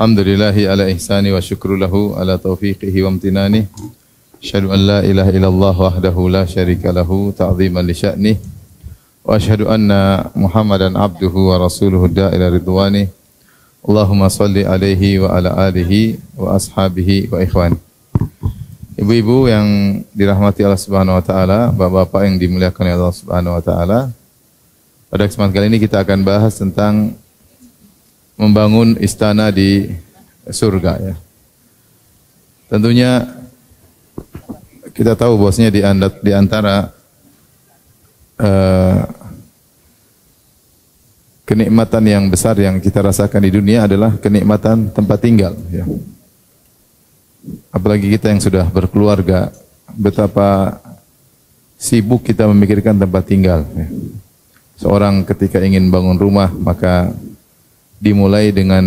Alhamdulillahi ala ihsani wa syukru lahu ala taufiqihi wa amtinani. Asyhadu an la ilaha illallah wahdahu la syarika lahu ta'ziman li sya'nih. Wa asyhadu anna Muhammadan abduhu wa rasuluhu da'ila ridwani. Allahumma salli alaihi wa ala alihi wa ashabihi wa ikhwani. Ibu-ibu yang dirahmati Allah Subhanahu wa taala, bapak-bapak yang dimuliakan oleh Allah Subhanahu wa taala. Pada kesempatan kali ini kita akan bahas tentang membangun istana di surga ya. Tentunya kita tahu bahwasanya di antara kenikmatan yang besar yang kita rasakan di dunia adalah kenikmatan tempat tinggal ya. Apalagi kita yang sudah berkeluarga, betapa sibuk kita memikirkan tempat tinggal ya. Seorang ketika ingin bangun rumah maka dimulai dengan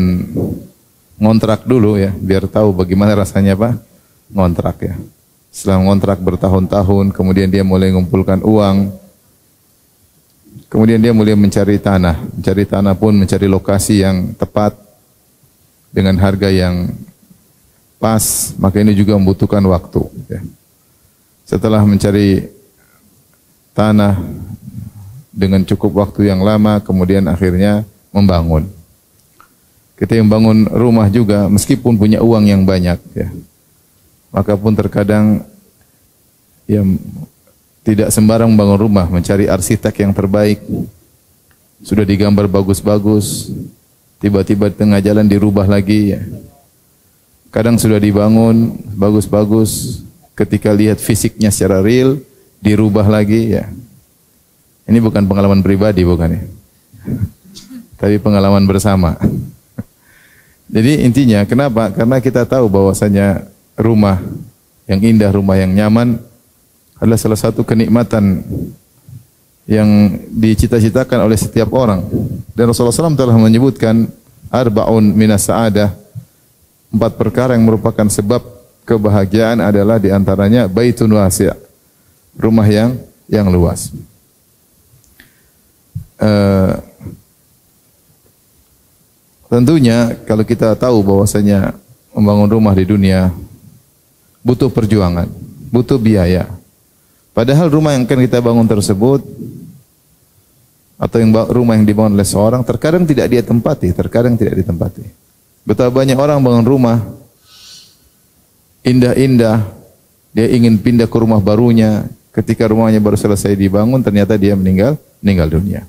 ngontrak dulu ya, biar tahu bagaimana rasanya apa? Ngontrak ya. Setelah ngontrak bertahun-tahun, kemudian dia mulai mengumpulkan uang. Kemudian dia mulai mencari tanah. Mencari tanah pun mencari lokasi yang tepat dengan harga yang pas, maka ini juga membutuhkan waktu ya. Setelah mencari tanah dengan cukup waktu yang lama, kemudian akhirnya membangun. Kita yang bangun rumah juga, meskipun punya uang yang banyak, ya, maka pun terkadang ya, tidak sembarang membangun rumah, mencari arsitek yang terbaik, sudah digambar bagus-bagus, tiba-tiba di tengah jalan dirubah lagi. Ya. Kadang sudah dibangun bagus-bagus, ketika lihat fisiknya secara real, dirubah lagi. Ya. Ini bukan pengalaman pribadi, bukan ya, tapi pengalaman bersama. Jadi intinya kenapa? Karena kita tahu bahwasanya rumah yang indah, rumah yang nyaman adalah salah satu kenikmatan yang dicita-citakan oleh setiap orang. Dan Rasulullah SAW telah menyebutkan arba'un minas sa'adah, 4 perkara yang merupakan sebab kebahagiaan adalah diantaranya baitun wasi', rumah yang luas. Tentunya kalau kita tahu bahwasanya membangun rumah di dunia butuh perjuangan, butuh biaya. Padahal rumah yang akan kita bangun tersebut atau rumah yang dibangun oleh seorang terkadang tidak dia tempati, terkadang tidak ditempati. Betapa banyak orang bangun rumah indah-indah, dia ingin pindah ke rumah barunya, ketika rumahnya baru selesai dibangun ternyata dia meninggal dunia.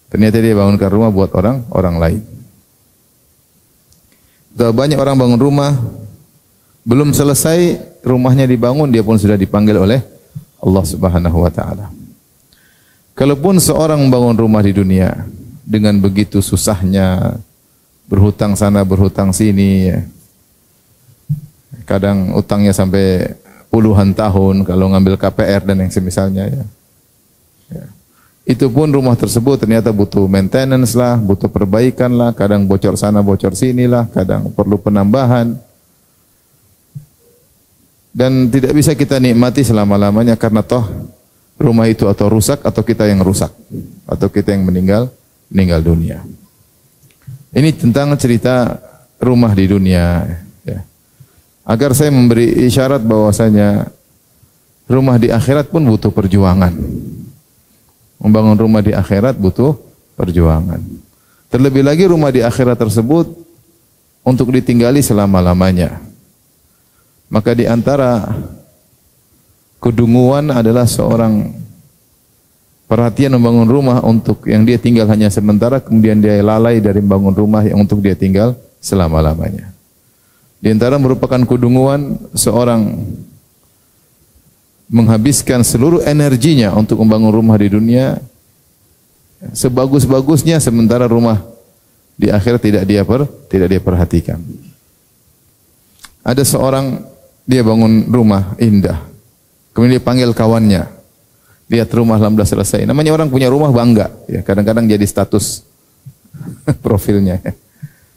Ternyata dia bangunkan rumah buat orang lain. Banyak orang bangun rumah, belum selesai rumahnya dibangun, dia pun sudah dipanggil oleh Allah Subhanahu wa taala. Kalaupun seorang membangun rumah di dunia dengan begitu susahnya, berhutang sana, berhutang sini, ya. Kadang utangnya sampai puluhan tahun kalau ngambil KPR dan yang semisalnya ya. Ya. Itu pun rumah tersebut ternyata butuh maintenance lah, butuh perbaikan lah, kadang bocor sana, bocor sini lah, kadang perlu penambahan. Dan tidak bisa kita nikmati selama-lamanya karena toh rumah itu atau rusak atau kita yang rusak, atau kita yang meninggal dunia. Ini tentang cerita rumah di dunia. Ya. Agar saya memberi isyarat bahwasanya rumah di akhirat pun butuh perjuangan. Membangun rumah di akhirat butuh perjuangan. Terlebih lagi rumah di akhirat tersebut untuk ditinggali selama-lamanya. Maka di antara kedunguan adalah seorang perhatian membangun rumah untuk yang dia tinggal hanya sementara, kemudian dia lalai dari membangun rumah yang untuk dia tinggal selama-lamanya. Di antara merupakan kedunguan seorang menghabiskan seluruh energinya untuk membangun rumah di dunia sebagus-bagusnya, sementara rumah di akhirat tidak dia perhatikan. Ada seorang dia bangun rumah indah, kemudian dia panggil kawannya, lihat rumah alhamdulillah selesai. Namanya orang punya rumah bangga, ya kadang-kadang jadi status profilnya,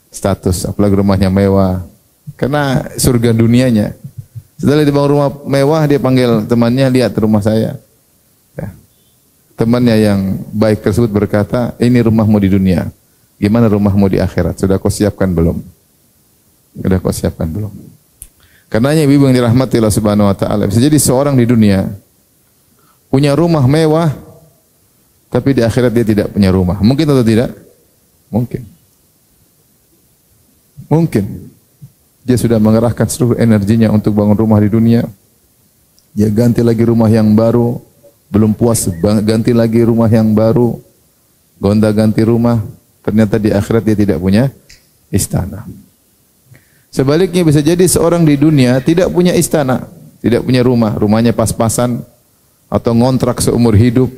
status, apalagi rumahnya mewah, karena surga dunianya. Setelah dibangun rumah mewah, dia panggil temannya, lihat rumah saya. Ya. Temannya yang baik tersebut berkata, ini rumahmu di dunia. Gimana rumahmu di akhirat? Sudah kau siapkan belum? Sudah kau siapkan belum? Karenanya ibu yang dirahmati Allah Subhanahu wa taala, bisa jadi seorang di dunia punya rumah mewah tapi di akhirat dia tidak punya rumah. Mungkin atau tidak? Mungkin. Mungkin. Dia sudah mengerahkan seluruh energinya untuk bangun rumah di dunia. Dia ganti lagi rumah yang baru, belum puas ganti lagi rumah yang baru, gonta-ganti rumah, ternyata di akhirat dia tidak punya istana. Sebaliknya bisa jadi seorang di dunia tidak punya istana, tidak punya rumah, rumahnya pas-pasan, atau ngontrak seumur hidup,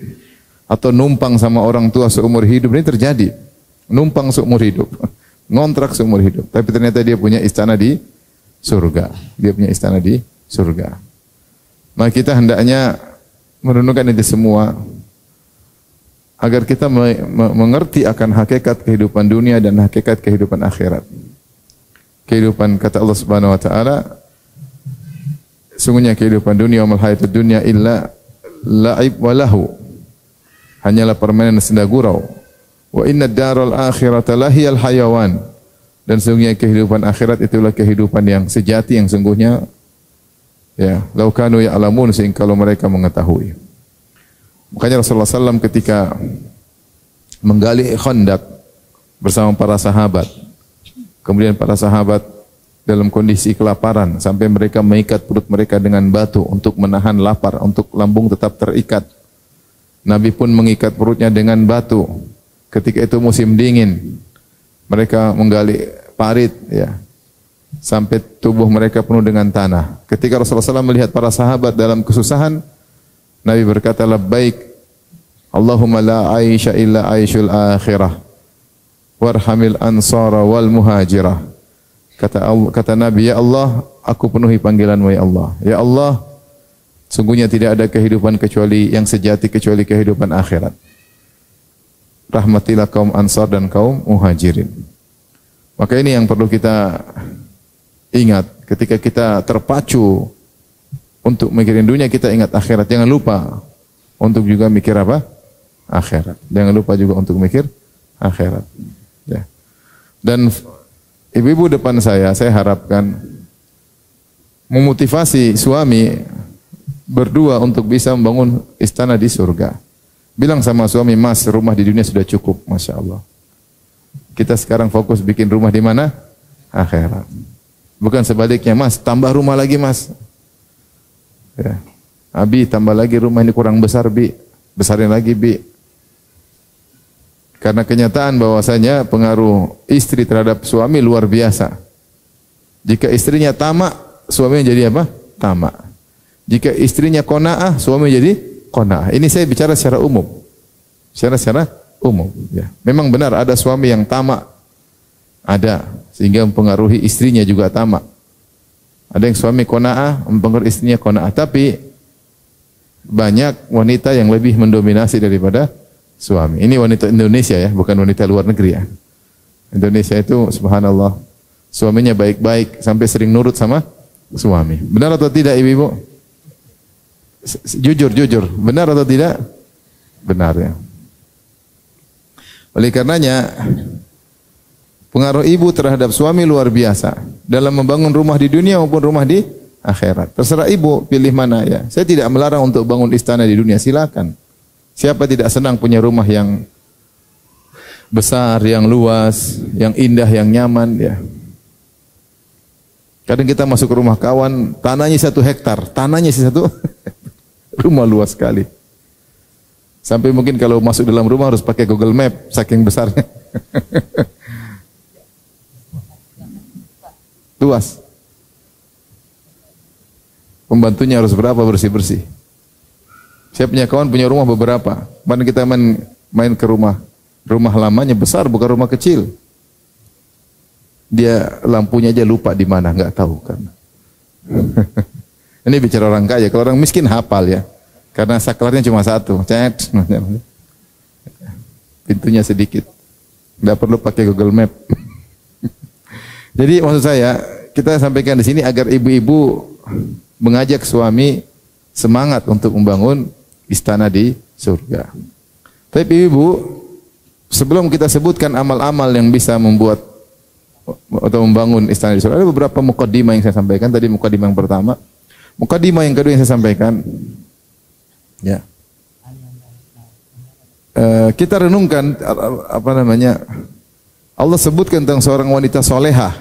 atau numpang sama orang tua seumur hidup. Ini terjadi, numpang seumur hidup, ngontrak seumur hidup, tapi ternyata dia punya istana di surga. Dia punya istana di surga. Maka kita hendaknya merenungkan itu semua agar kita mengerti akan hakikat kehidupan dunia dan hakikat kehidupan akhirat. Kehidupan, kata Allah Subhanahu wa taala, sungguhnya kehidupan dunia, wa mal hayatud dunya illa la'ib wa lahu, hanyalah permainan senda gurau. Wa inna daral akhirata lahiyal hayawan, dan sungguhnya kehidupan akhirat itulah kehidupan yang sejati, yang sungguhnya, ya, lau kanu ya'lamun, sehingga kalau mereka mengetahui. Makanya Rasulullah SAW ketika menggali Khandaq bersama para sahabat, kemudian para sahabat dalam kondisi kelaparan sampai mereka mengikat perut mereka dengan batu untuk menahan lapar, untuk lambung tetap terikat. Nabi pun mengikat perutnya dengan batu. Ketika itu musim dingin, mereka menggali parit, ya, sampai tubuh mereka penuh dengan tanah. Ketika Rasulullah SAW melihat para sahabat dalam kesusahan, Nabi berkata, labbaik Allahumma la aisha illa aishul akhirah warhamil ansara wal muhajirah. Kata Nabi, ya Allah, aku penuhi panggilan-Mu ya Allah. Ya Allah, sungguhnya tidak ada kehidupan kecuali yang sejati kecuali kehidupan akhirat. Rahmatilah kaum ansar dan kaum muhajirin. Maka ini yang perlu kita ingat ketika kita terpacu untuk mikirin dunia, kita ingat akhirat. Jangan lupa untuk juga mikir apa? Akhirat. Jangan lupa juga untuk mikir akhirat. Ya. Dan ibu-ibu depan saya harapkan memotivasi suami berdua untuk bisa membangun istana di surga. Bilang sama suami, Mas, rumah di dunia sudah cukup, Masya Allah. Kita sekarang fokus bikin rumah di mana? Akhirat. Bukan sebaliknya, Mas, tambah rumah lagi, Mas. Ya. Abi, tambah lagi rumah ini kurang besar, Bi. Besarin lagi, Bi. Karena kenyataan bahwasanya pengaruh istri terhadap suami luar biasa. Jika istrinya tamak, suaminya jadi apa? Tamak. Jika istrinya qanaah, suami jadi qanaah. Ini saya bicara secara umum. Secara umum. Ya. Memang benar ada suami yang tamak. Ada. Sehingga mempengaruhi istrinya juga tamak. Ada yang suami qanaah, mempengaruhi istrinya qanaah. Tapi banyak wanita yang lebih mendominasi daripada suami. Ini wanita Indonesia ya, bukan wanita luar negeri ya. Indonesia itu subhanallah, suaminya baik-baik sampai sering nurut sama suami. Benar atau tidak ibu-ibu? Jujur. Benar atau tidak? Benar ya. Oleh karenanya pengaruh ibu terhadap suami luar biasa dalam membangun rumah di dunia maupun rumah di akhirat. Terserah ibu pilih mana ya. Saya tidak melarang untuk bangun istana di dunia, silakan. Siapa tidak senang punya rumah yang besar, yang luas, yang indah, yang nyaman ya. Kadang kita masuk ke rumah kawan, tanahnya 1 hektar, tanahnya 1 rumah luas sekali. Sampai mungkin kalau masuk dalam rumah harus pakai Google Map, saking besarnya. Luas. Pembantunya harus berapa bersih-bersih. Saya punya kawan punya rumah beberapa. Kemarin kita main ke rumah lamanya besar, bukan rumah kecil. Dia lampunya aja lupa di mana, nggak tahu kan. Ini bicara orang kaya. Kalau orang miskin hafal ya, karena saklarnya cuma 1. Cet, pintunya sedikit, nggak perlu pakai Google Map. Jadi maksud saya kita sampaikan di sini agar ibu-ibu mengajak suami semangat untuk membangun istana di surga. Tapi ibu, sebelum kita sebutkan amal-amal yang bisa membuat atau membangun istana di surga. Ada beberapa mukaddimah yang saya sampaikan. Tadi mukaddimah yang pertama. Mukaddimah yang kedua yang saya sampaikan. Ya. Kita renungkan apa namanya? Allah sebutkan tentang seorang wanita solehah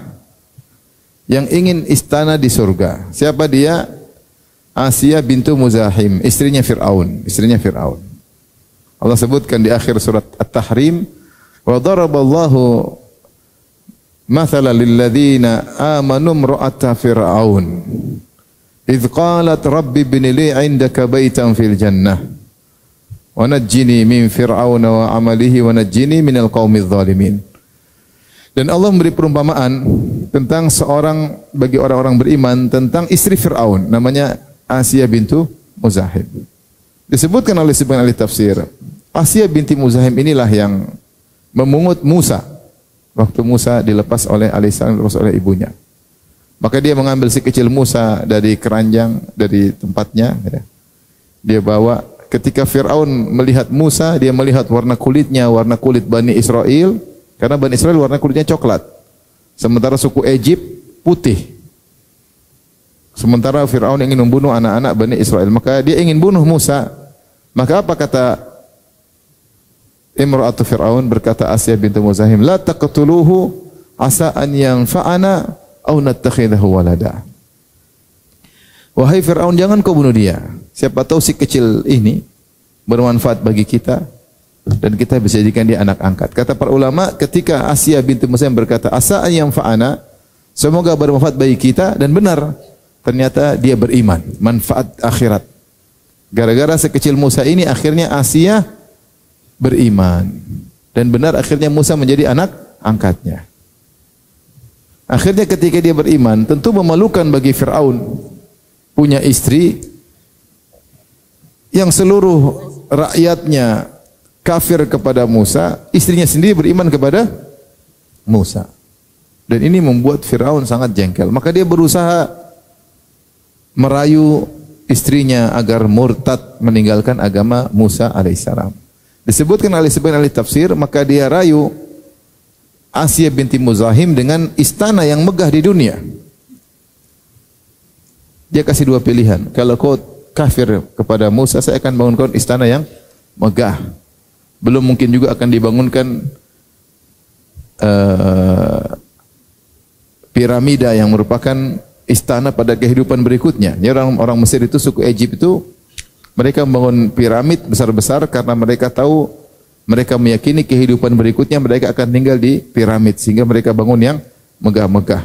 yang ingin istana di surga. Siapa dia? Asia bintu Muzahim, istrinya Fir'aun. Allah sebutkan di akhir surat At-Tahrim, wa daraballahu mathalan lilladzina amanu imra'ata Fir'aun idh qalat rabbi ibni li 'indaka baitan fil jannah wa najjini min fir'auna wa 'amalihi wa najjini minal qaumidz zalimin. Dan Allah memberi perumpamaan tentang seorang bagi orang-orang beriman tentang istri Fir'aun namanya Asia bintu Muzahim. Disebutkan oleh sebagian ahli tafsir, Asia binti Muzahim inilah yang memungut Musa waktu Musa dilepas oleh alaihissalam, dilepas oleh ibunya. Maka dia mengambil si kecil Musa dari keranjang, dari tempatnya. Dia bawa. Ketika Fir'aun melihat Musa, dia melihat warna kulitnya, warna kulit Bani Israel. Karena Bani Israel warna kulitnya coklat. Sementara suku Egypt putih. Sementara Fir'aun ingin membunuh anak-anak Bani Israel. Maka dia ingin bunuh Musa. Maka apa kata Imra'atu Fir'aun? Berkata Asia bintu Muzahim, la taqtuluhu asa an yanfa'ana aw nattakhidahu walada. Wahai Fir'aun, jangan kau bunuh dia. Siapa tahu si kecil ini bermanfaat bagi kita dan kita bisa jadikan dia anak angkat. Kata para ulama, ketika Asia binti Muzahim berkata asa an yanfa'ana, semoga bermanfaat bagi kita, dan benar, ternyata dia beriman, manfaat akhirat. Gara-gara sekecil Musa ini akhirnya Asia beriman, dan benar akhirnya Musa menjadi anak angkatnya. Akhirnya ketika dia beriman, tentu memalukan bagi Fir'aun punya istri yang seluruh rakyatnya kafir kepada Musa, istrinya sendiri beriman kepada Musa. Dan ini membuat Fir'aun sangat jengkel. Maka dia berusaha merayu istrinya agar murtad meninggalkan agama Musa alaihissalam. Disebutkan oleh sebagian ahli tafsir, maka dia rayu Asia binti Muzahim dengan istana yang megah di dunia. Dia kasih dua pilihan. Kalau kau kafir kepada Musa, saya akan bangunkan istana yang megah. Belum mungkin juga akan dibangunkan piramida yang merupakan istana pada kehidupan berikutnya. Ya, orang Mesir itu, suku Egypt itu, mereka membangun piramid besar-besar karena mereka tahu, mereka meyakini kehidupan berikutnya mereka akan tinggal di piramid, sehingga mereka bangun yang megah-megah.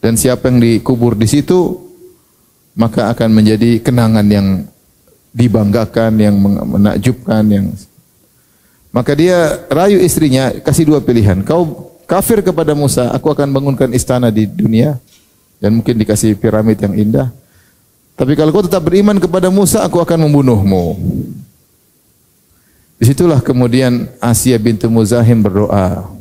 Dan siapa yang dikubur di situ, maka akan menjadi kenangan yang dibanggakan, yang menakjubkan, yang maka dia rayu istrinya, kasih dua pilihan. Kau kafir kepada Musa, aku akan bangunkan istana di dunia dan mungkin dikasih piramid yang indah. Tapi kalau kau tetap beriman kepada Musa, aku akan membunuhmu. Disitulah kemudian Asia bintu Muzahim berdoa.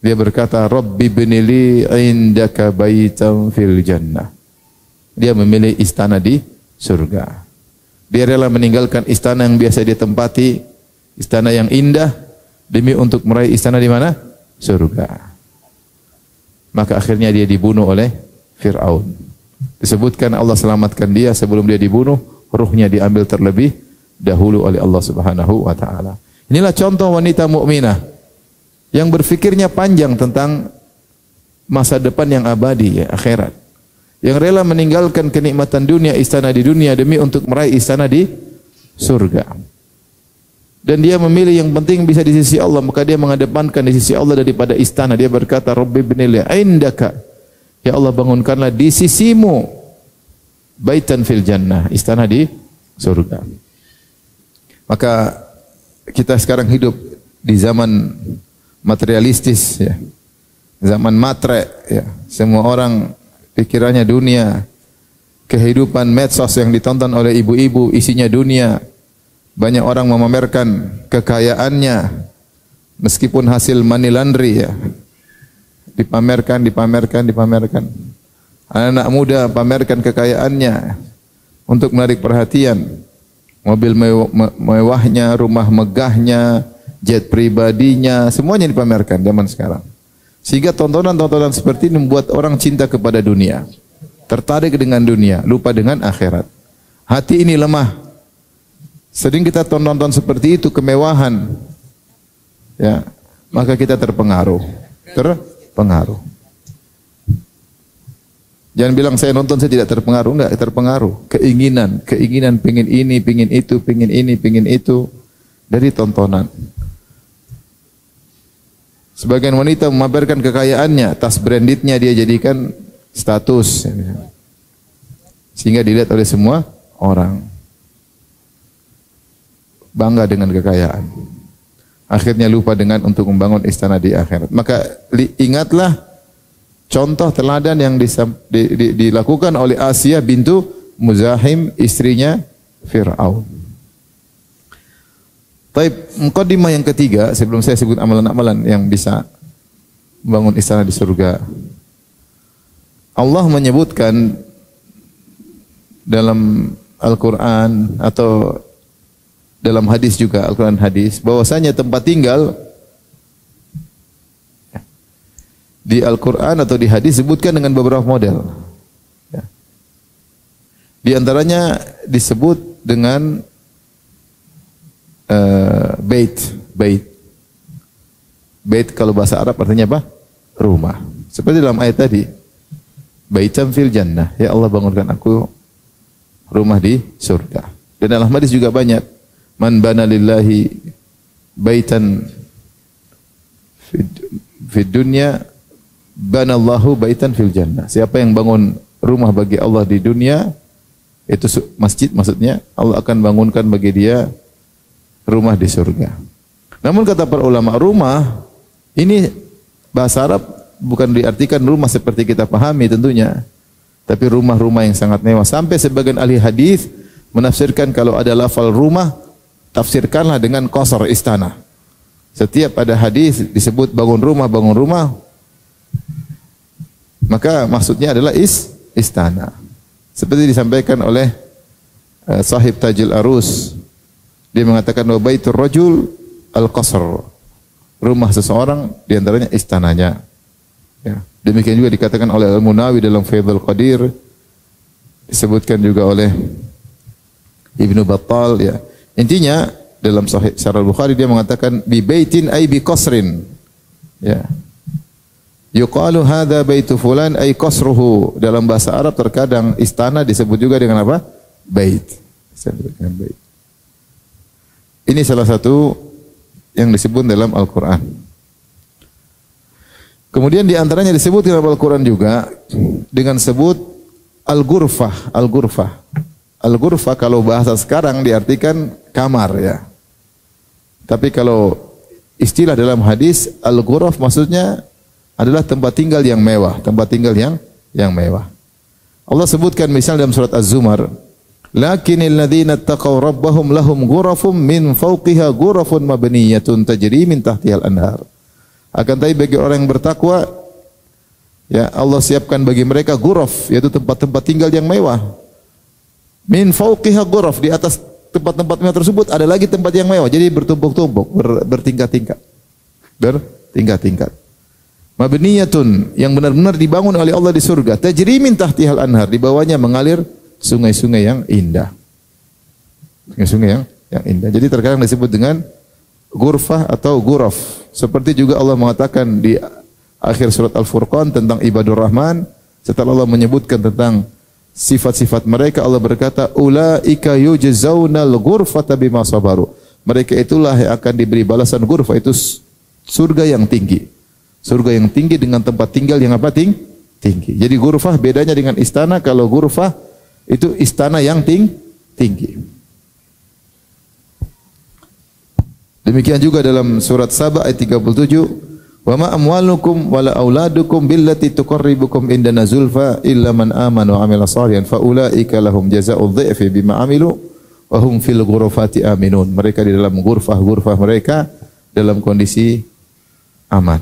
Dia berkata, Rabbi binili indaka baitan fil jannah. Dia memilih istana di surga. Dia rela meninggalkan istana yang biasa dia tempati, istana yang indah, demi untuk meraih istana di mana? Surga. Maka akhirnya dia dibunuh oleh Fir'aun. Disebutkan Allah selamatkan dia sebelum dia dibunuh, ruhnya diambil terlebih dahulu oleh Allah Subhanahu wa taala. Inilah contoh wanita mukminah yang berfikirnya panjang tentang masa depan yang abadi, ya, akhirat. Yang rela meninggalkan kenikmatan dunia, istana di dunia, demi untuk meraih istana di surga. Dan dia memilih yang penting bisa di sisi Allah, maka dia mengedepankan di sisi Allah daripada istana. Dia berkata, Rabbi binili indaka, ya Allah bangunkanlah di sisimu baitan fil jannah, istana di surga. Maka kita sekarang hidup di zaman materialistis, ya, zaman matre, ya. Semua orang pikirannya dunia, kehidupan medsos yang ditonton oleh ibu-ibu isinya dunia. Banyak orang memamerkan kekayaannya meskipun hasil money laundry, ya. Dipamerkan. Anak-anak muda pamerkan kekayaannya untuk menarik perhatian. Mobil mewahnya, rumah megahnya, jet pribadinya, semuanya dipamerkan zaman sekarang. Sehingga tontonan-tontonan seperti ini membuat orang cinta kepada dunia, tertarik dengan dunia, lupa dengan akhirat. Hati ini lemah. Sering kita tonton seperti itu, kemewahan, ya, maka kita terpengaruh. Jangan bilang saya nonton saya tidak terpengaruh, enggak terpengaruh. Keinginan pengin ini, pengin itu, pengin ini, pengin itu dari tontonan. Sebagian wanita memamerkan kekayaannya, tas brandednya dia jadikan status, sehingga dilihat oleh semua orang. Bangga dengan kekayaan. Akhirnya lupa dengan untuk membangun istana di akhirat. Maka ingatlah contoh teladan yang dilakukan oleh Asia bintu Muzahim, istrinya Fir'aun. Taib, muqaddimah yang ketiga, sebelum saya sebut amalan-amalan yang bisa membangun istana di surga. Allah menyebutkan dalam Al-Quran atau dalam hadis juga, Al-Quran hadis, bahwasanya tempat tinggal di Al-Quran atau di hadis disebutkan dengan beberapa model. Di antaranya disebut dengan bait. Bait kalau bahasa Arab artinya apa? Rumah. Seperti dalam ayat tadi. Baitan fil jannah. Ya Allah bangunkan aku rumah di surga. Dan dalam hadis juga banyak. Man bana lillahi baitan fid dunya banallahu baitan fil jannah. Siapa yang bangun rumah bagi Allah di dunia, itu masjid maksudnya, Allah akan bangunkan bagi dia rumah di surga. Namun kata para ulama, rumah ini bahasa Arab bukan diartikan rumah seperti kita pahami tentunya, tapi rumah-rumah yang sangat mewah. Sampai sebagian ahli hadis menafsirkan kalau ada lafal rumah, tafsirkanlah dengan qasr, istana. Setiap ada hadis disebut bangun rumah, maka maksudnya adalah istana. Seperti disampaikan oleh sahib Tajul Arus. Dia mengatakan wa baitur rajul al-qasr. Rumah seseorang di antaranya istananya. Ya. Demikian juga dikatakan oleh Al-Munawi dalam Faidul Qadir. Disebutkan juga oleh Ibnu Battal, ya. Intinya dalam Sahih Syarah Bukhari dia mengatakan bi baitin ay bi qasrin. Ya. Yuqalu hadza baitu fulan ay qasruhu. Dalam bahasa Arab terkadang istana disebut juga dengan apa? Bait. Disebut dengan bait. Ini salah satu yang disebut dalam Al-Quran. Kemudian di antaranya disebut dalam Al-Quran juga dengan sebut Al-Ghurfah. Al-Ghurfah. Al-Ghurfah kalau bahasa sekarang diartikan kamar, ya. Tapi kalau istilah dalam hadis, Al-Ghuraf maksudnya adalah tempat tinggal yang mewah. Tempat tinggal yang mewah. Allah sebutkan misal dalam surat Az-Zumar, lakinnal ladzina taqaw rabbahum lahum ghurafun min fawqiha ghurafun mabniyatun tajri min tahtihal anhar. Akan tapi bagi orang yang bertakwa, ya Allah siapkan bagi mereka ghuraf, yaitu tempat-tempat tinggal yang mewah. Min fawqiha ghuraf, di atas tempat-tempat mewah tersebut ada lagi tempat yang mewah. Jadi bertumpuk-tumpuk, bertingkat-tingkat. Bertingkat-tingkat. Mabniyatun, yang benar-benar dibangun oleh Allah di surga. Tajri min tahtihal anhar, di bawahnya mengalir sungai-sungai yang indah. Sungai-sungai yang indah. Jadi terkadang disebut dengan ghurfah atau ghuraf. Seperti juga Allah mengatakan di akhir surat Al-Furqan tentang ibadur Rahman, setelah Allah menyebutkan tentang sifat-sifat mereka, Allah berkata, ulaika yujzaunal ghurfata bima sabaru. Mereka itulah yang akan diberi balasan ghurfah, itu surga yang tinggi. Surga yang tinggi dengan tempat tinggal yang apa? Tinggi. Jadi ghurfah bedanya dengan istana. Kalau ghurfah itu istana yang tinggi. Demikian juga dalam surat Saba ayat 37, wa ma amwalukum wala auladukum billati tuqarribukum indana zulfa illa man amana wa amila shalihan fa ulaika lahum jazaa'u dhi'fi bima amilu wa hum fil ghurafati aminun. Mereka di dalam ghurfah mereka dalam kondisi aman.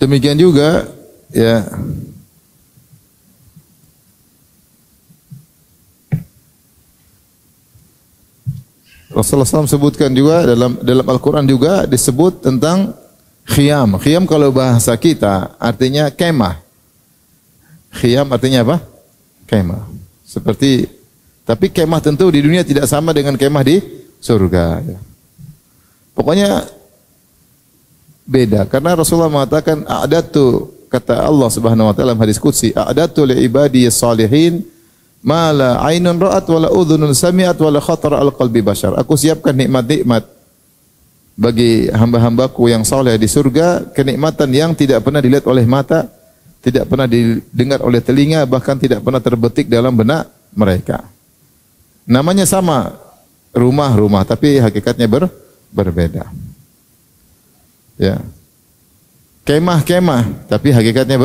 Demikian juga, ya, Rasulullah SAW sebutkan juga dalam Al-Quran juga disebut tentang Khiyam. Khiyam kalau bahasa kita artinya kemah. Khiyam artinya apa? Kemah. Seperti, tapi kemah tentu di dunia tidak sama dengan kemah di surga. Pokoknya beda. Karena Rasulullah mengatakan, a'datu, kata Allah Subhanahu wa taala dalam hadis qudsi, a'datu li ibadiyas salihin ma la ainun ra'at wa la udhunun sami'at wa la khatara al qalbi bashar. Aku siapkan nikmat-nikmat bagi hamba-hambaku yang saleh di surga, kenikmatan yang tidak pernah dilihat oleh mata, tidak pernah didengar oleh telinga, bahkan tidak pernah terbetik dalam benak mereka. Namanya sama, rumah-rumah, tapi hakikatnya berbeda. Ya. Kemah-kemah, tapi hakikatnya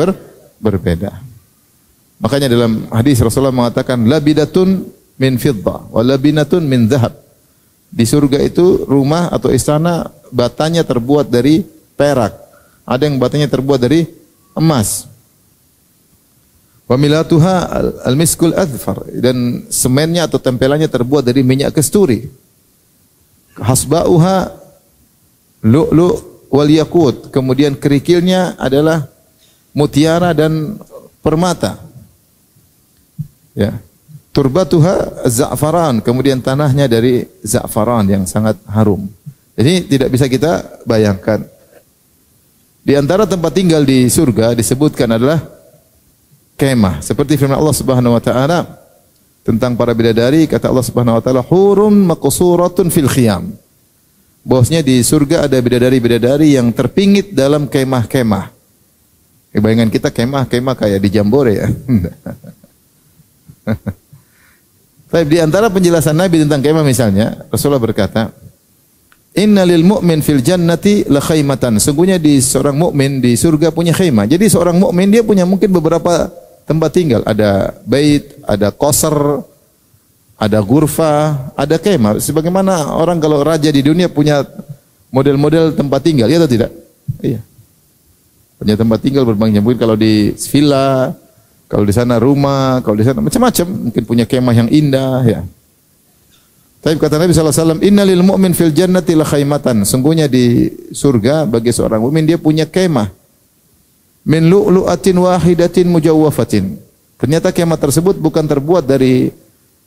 berbeda. Makanya dalam hadis Rasulullah mengatakan labidatun min fiddah wa labinatun min dhahab. Di surga itu rumah atau istana batanya terbuat dari perak. Ada yang batanya terbuat dari emas. Wa milatuha al-miskul adfar, dan semennya atau tempelannya terbuat dari minyak kasturi. Hasba'uha lu'lu' wal yakut, kemudian kerikilnya adalah mutiara dan permata. Ya. Turbatuha za'faran, kemudian tanahnya dari za'faran yang sangat harum. Jadi tidak bisa kita bayangkan. Di antara tempat tinggal di surga disebutkan adalah kemah. Seperti firman Allah Subhanahu wa taala tentang para bidadari, kata Allah Subhanahu wa taala, hurun maqsuratun fil khiyam. Bahwasanya di surga ada bidadari-bidadari yang terpingit dalam kemah-kemah. Bayangan kita kemah-kemah kayak di Jambore ya. Baik, di antara penjelasan Nabi tentang kemah misalnya, Rasulullah berkata, "Innalil mu'min fil jannati la khaymatan." Sungguhnya di seorang mukmin di surga punya khaymah. Jadi seorang mukmin dia punya mungkin beberapa tempat tinggal, ada bait, ada qasr, ada ghurfa, ada kemah. Sebagaimana orang kalau raja di dunia punya model-model tempat tinggal, ya atau tidak? Iya. Punya tempat tinggal berbagai macam. Mungkin kalau di villa, kalau di sana rumah, kalau di sana macam-macam, mungkin punya kemah yang indah, ya. Tapi kata Nabi SAW, innalil mu'min fil jannati la khaymatan. Sungguhnya di surga bagi seorang mukmin dia punya kemah. Min lu'lu'atin wahidatin mujawwafatin. Ternyata kemah tersebut bukan terbuat dari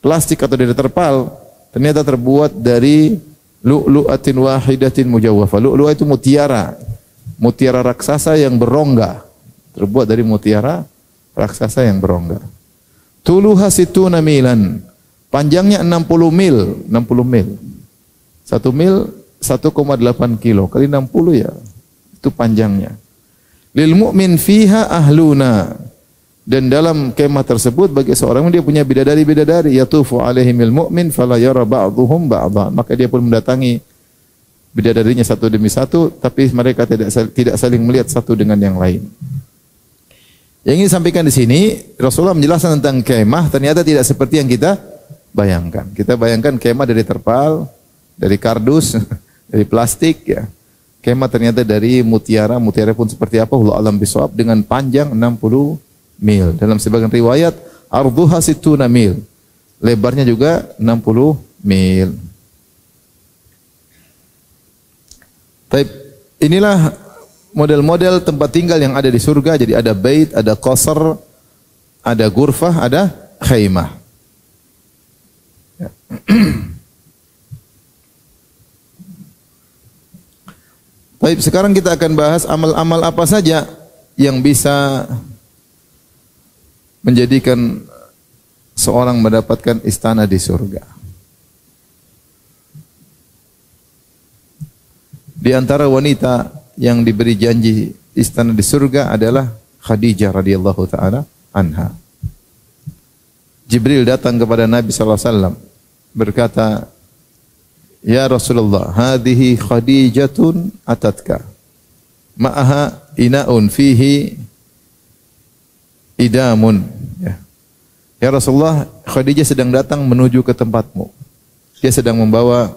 plastik atau dari terpal, ternyata terbuat dari lu'lu'atin wahidatin mujawwafah. Lu'lu'ah itu mutiara. Mutiara raksasa yang berongga. Terbuat dari mutiara raksasa yang berongga. Tuluha situna milan. Panjangnya 60 mil. 60 mil. 1 mil 1,8 kilo. Kali 60 ya. Itu panjangnya. Lil mu'min fiha ahluna. Dan dalam kemah tersebut bagi seorang dia punya bidadari-bidadari. Yatufu alaihimil mu'min fala yara ba'duhum ba'dha. Maka dia pun mendatangi bidadarinya satu demi satu. Tapi mereka tidak saling melihat satu dengan yang lain. Yang ingin sampaikan di sini, Rasulullah menjelaskan tentang kemah ternyata tidak seperti yang kita bayangkan. Kita bayangkan kemah dari terpal, dari kardus, dari plastik ya. Kemah ternyata dari mutiara. Mutiara pun seperti apa? Allah alam bisawab, dengan panjang 60 mil. Dalam sebagian riwayat arduha situna mil. Lebarnya juga 60 mil. Tapi inilah model-model tempat tinggal yang ada di surga. Jadi ada bait, ada qasr, ada ghurfah, ada khaymah. Ya. Baik, sekarang kita akan bahas amal-amal apa saja yang bisa menjadikan seorang mendapatkan istana di surga. Di antara wanita yang diberi janji istana di surga adalah Khadijah radhiyallahu taala anha. Jibril datang kepada Nabi sallallahu alaihi wasallam berkata, "Ya Rasulullah, hadhihi Khadijatun atatka. Ma'aha ina'un fihi idamun." Ya Rasulullah, Khadijah sedang datang menuju ke tempatmu. Dia sedang membawa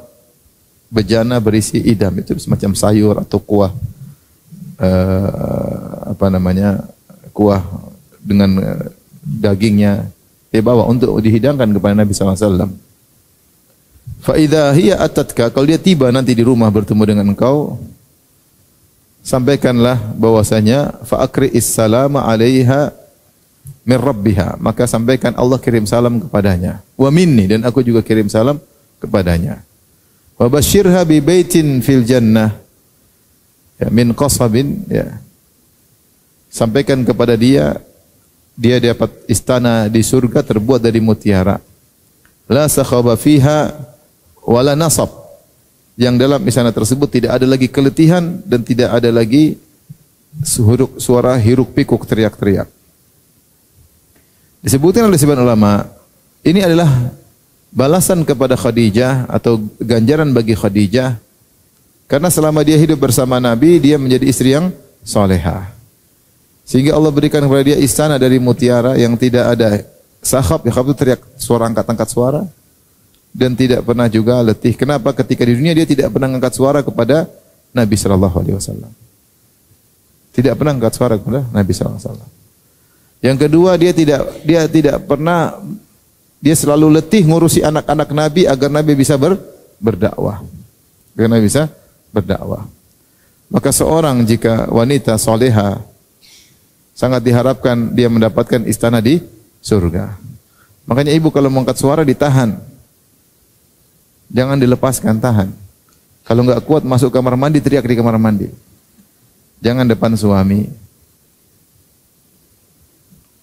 bejana berisi idam, itu semacam sayur atau kuah kuah dengan dagingnya dia bawa untuk dihidangkan kepada Nabi SAW. Fa idza hiya atatka, kalau dia tiba nanti di rumah bertemu dengan engkau, sampaikanlah bahwasanya fa aqri'is salama 'alaiha min rabbiha, maka sampaikan Allah kirim salam kepadanya. Wa minni, dan aku juga kirim salam kepadanya. Wa basyirha bi baitin fil jannah, ya, min qasabin, ya. Sampaikan kepada dia dapat istana di surga terbuat dari mutiara. La sakhaba fiha wala nasab. Yang dalam istana tersebut tidak ada lagi keletihan dan tidak ada lagi suara hiruk pikuk teriak-teriak. Disebutkan oleh sebagian ulama, ini adalah balasan kepada Khadijah atau ganjaran bagi Khadijah karena selama dia hidup bersama Nabi, dia menjadi istri yang salehah. Sehingga Allah berikan kepada dia istana dari mutiara yang tidak ada sakhab, itu teriak suara, angkat-angkat suara, dan tidak pernah juga letih. Kenapa? Ketika di dunia dia tidak pernah angkat suara kepada Nabi sallallahu alaihi wasallam. Tidak pernah angkat suara kepada Nabi sallallahu alaihi wasallam. Yang kedua, dia tidak pernah, dia selalu letih ngurusi anak-anak Nabi agar Nabi bisa berdakwah. Agar Nabi bisa berdakwah. Maka seorang jika wanita soleha, sangat diharapkan dia mendapatkan istana di surga. Makanya ibu kalau mau angkat suara ditahan. Jangan dilepaskan, tahan. Kalau enggak kuat masuk kamar mandi, teriak di kamar mandi. Jangan depan suami.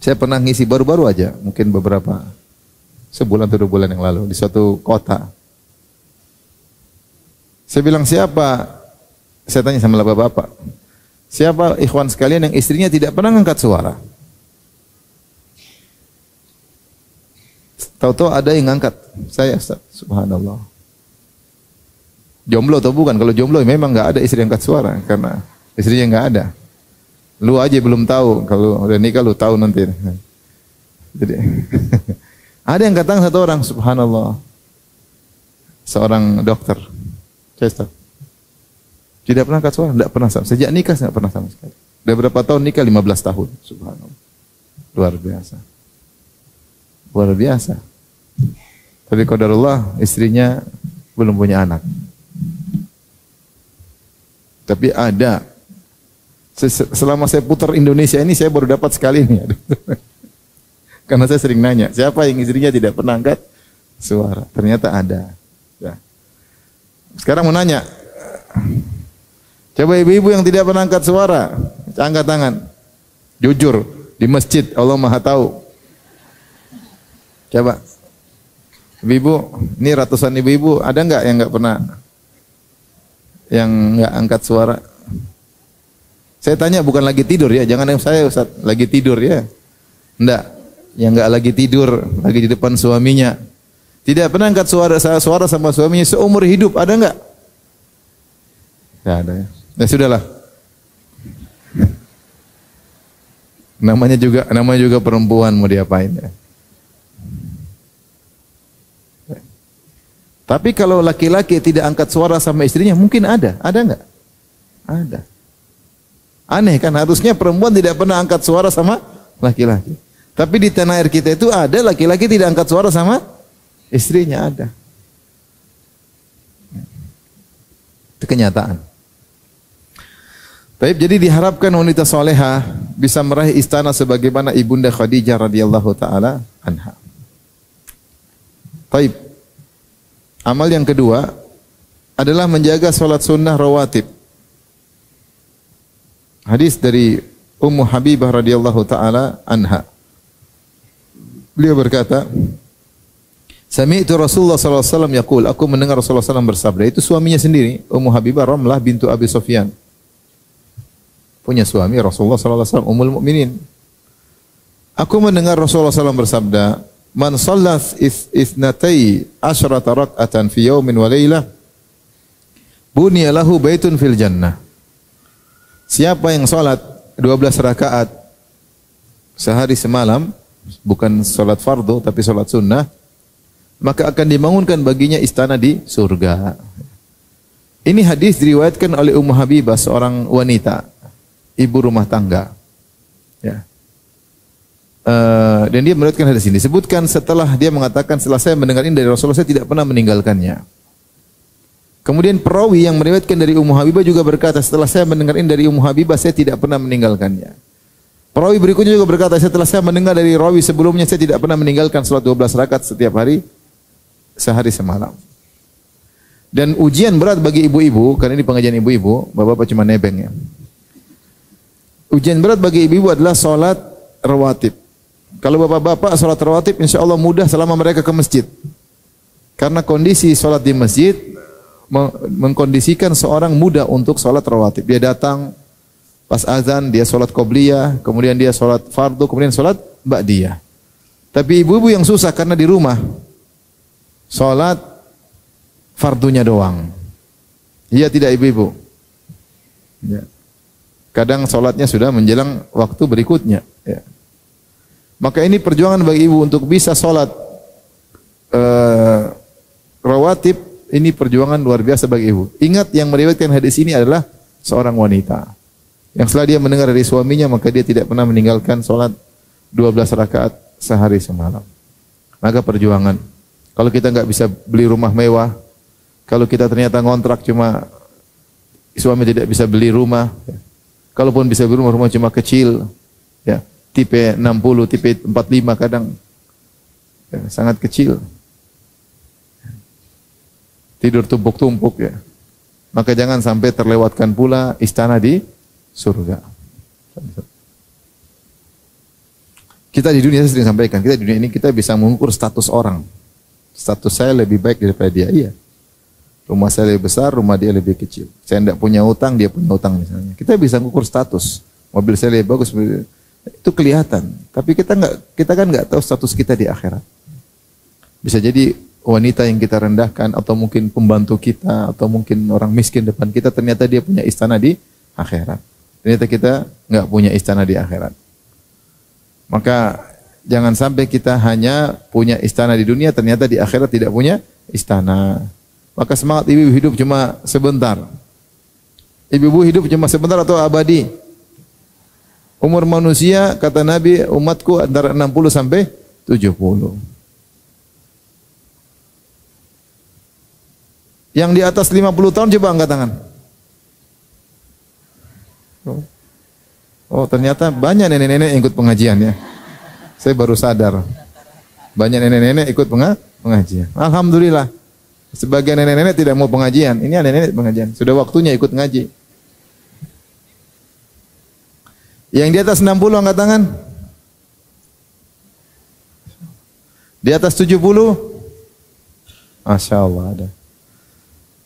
Saya pernah ngisi baru-baru aja, mungkin beberapa sebulan atau 2 bulan yang lalu di suatu kota. Saya bilang, siapa? Saya tanya sama bapak-bapak. Siapa ikhwan sekalian yang istrinya tidak pernah angkat suara? Tahu-tahu ada yang ngangkat. Saya, Ustaz, subhanallah. Jomblo atau bukan? Kalau jomblo memang enggak ada istri yang angkat suara karena istrinya enggak ada. Lu aja belum tahu, kalau udah nikah lu tahu nanti. Jadi ada yang katakan satu orang, subhanallah. Seorang dokter. Saya tidak pernah angkat suara, tidak pernah sama. Sejak nikah tidak pernah sama sekali. Udah berapa tahun nikah? 15 tahun. Subhanallah. Luar biasa. Luar biasa. Tapi qadarullah istrinya belum punya anak. Tapi ada. Selama saya putar Indonesia ini saya baru dapat sekali nih. Karena saya sering nanya, siapa yang istrinya tidak pernah angkat suara? Ternyata ada. Ya. Sekarang mau nanya, coba ibu-ibu yang tidak pernah angkat suara, angkat tangan. Jujur, di masjid Allah Maha tahu. Coba. Ibu-ibu, ini ratusan ibu-ibu, ada enggak yang enggak pernah yang enggak angkat suara? Saya tanya bukan lagi tidur ya, jangan yang saya Ustaz, lagi tidur ya. Enggak, yang enggak lagi tidur, lagi di depan suaminya. Tidak pernah angkat suara sama suaminya seumur hidup, ada enggak? Enggak ada ya. Ya sudahlah. Namanya juga perempuan, mau diapain ya. Tapi kalau laki-laki tidak angkat suara sama istrinya, mungkin ada enggak? Ada. Aneh kan, harusnya perempuan tidak pernah angkat suara sama laki-laki. Tapi di tanah air kita itu ada laki-laki tidak angkat suara sama istrinya, ada. Itu kenyataan. Baik, jadi diharapkan wanita soleha bisa meraih istana sebagaimana ibunda Khadijah radhiyallahu taala anha. Baik. Amal yang kedua adalah menjaga salat sunnah rawatib. Hadis dari Ummu Habibah radhiyallahu taala anha. Beliau berkata, "Sami'tu Rasulullah sallallahu alaihi wasallam yaqul," aku mendengar Rasulullah sallallahu alaihi wasallam bersabda. Itu suaminya sendiri, Ummu Habibah Ramlah bintu Abi Sufyan. Punya suami Rasulullah sallallahu alaihi wasallam, Ummul Mukminin. Aku mendengar Rasulullah sallallahu alaihi wasallam bersabda, "Man shallat itsnatai asyrata rak'atan fi yaumin wa lailah, buniya lahu baitun fil jannah." Siapa yang salat 12 rakaat sehari semalam, bukan salat fardu tapi salat sunnah, maka akan dibangunkan baginya istana di surga. Ini hadis diriwayatkan oleh Ummu Habibah, seorang wanita, ibu rumah tangga. Ya. Dan dia meriwayatkan hadis ini. Disebutkan setelah dia mengatakan, setelah saya mendengar ini dari Rasulullah, saya tidak pernah meninggalkannya. Kemudian perawi yang meriwayatkan dari Ummu Habibah juga berkata, setelah saya mendengar ini dari Ummu Habibah, saya tidak pernah meninggalkannya. Perawi berikutnya juga berkata, setelah saya mendengar dari rawi sebelumnya, saya tidak pernah meninggalkan salat 12 rakaat setiap hari, sehari semalam. Dan ujian berat bagi ibu-ibu, karena ini pengajian ibu-ibu, bapak-bapak cuma nebeng ya. Ujian berat bagi ibu-ibu adalah salat rawatib. Kalau bapak-bapak salat rawatib, insya Allah mudah selama mereka ke masjid. Karena kondisi salat di masjid mengkondisikan seorang mudah untuk salat rawatib. Dia datang pas azan, dia salat qobliyah, kemudian dia salat fardu, kemudian salat ba'diyah. Tapi ibu-ibu yang susah karena di rumah salat fardunya doang. Iya tidak ibu-ibu? Ya. Kadang salatnya sudah menjelang waktu berikutnya. Ya. Maka ini perjuangan bagi ibu untuk bisa salat rawatib, ini perjuangan luar biasa bagi ibu. Ingat yang meriwayatkan hadis ini adalah seorang wanita. Yang setelah dia mendengar dari suaminya, maka dia tidak pernah meninggalkan salat 12 rakaat sehari semalam. Maka perjuangan. Kalau kita enggak bisa beli rumah mewah, kalau kita ternyata ngontrak cuma suami tidak bisa beli rumah, ya. Kalaupun bisa beli rumah cuma kecil, ya, tipe 60, tipe 45 kadang, ya, sangat kecil. Tidur tumpuk-tumpuk ya. Maka jangan sampai terlewatkan pula istana di surga. Kita di dunia, saya sering sampaikan, kita di dunia ini kita bisa mengukur status orang. Status saya lebih baik daripada dia, iya. Rumah saya lebih besar, rumah dia lebih kecil. Saya tidak punya utang, dia punya utang misalnya. Kita bisa mengukur status. Mobil saya lebih bagus, itu kelihatan. Tapi kita kan nggak tahu status kita di akhirat. Bisa jadi wanita yang kita rendahkan, atau mungkin pembantu kita, atau mungkin orang miskin depan kita, ternyata dia punya istana di akhirat. Ternyata kita nggak punya istana di akhirat. Maka jangan sampai kita hanya punya istana di dunia, ternyata di akhirat tidak punya istana. Maka semangat ibu hidup cuma sebentar. Ibu hidup cuma sebentar atau abadi? Umur manusia, kata Nabi, umatku antara 60 sampai 70. Yang di atas 50 tahun coba angkat tangan. Oh, ternyata banyak nenek-nenek yang ikut pengajian ya. Saya baru sadar. Banyak nenek-nenek ikut pengajian. Alhamdulillah. Sebagian nenek-nenek tidak mau pengajian. Ini nenek-nenek pengajian. Sudah waktunya ikut ngaji. Yang di atas 60 angkat tangan. Di atas 70. Masya Allah ada.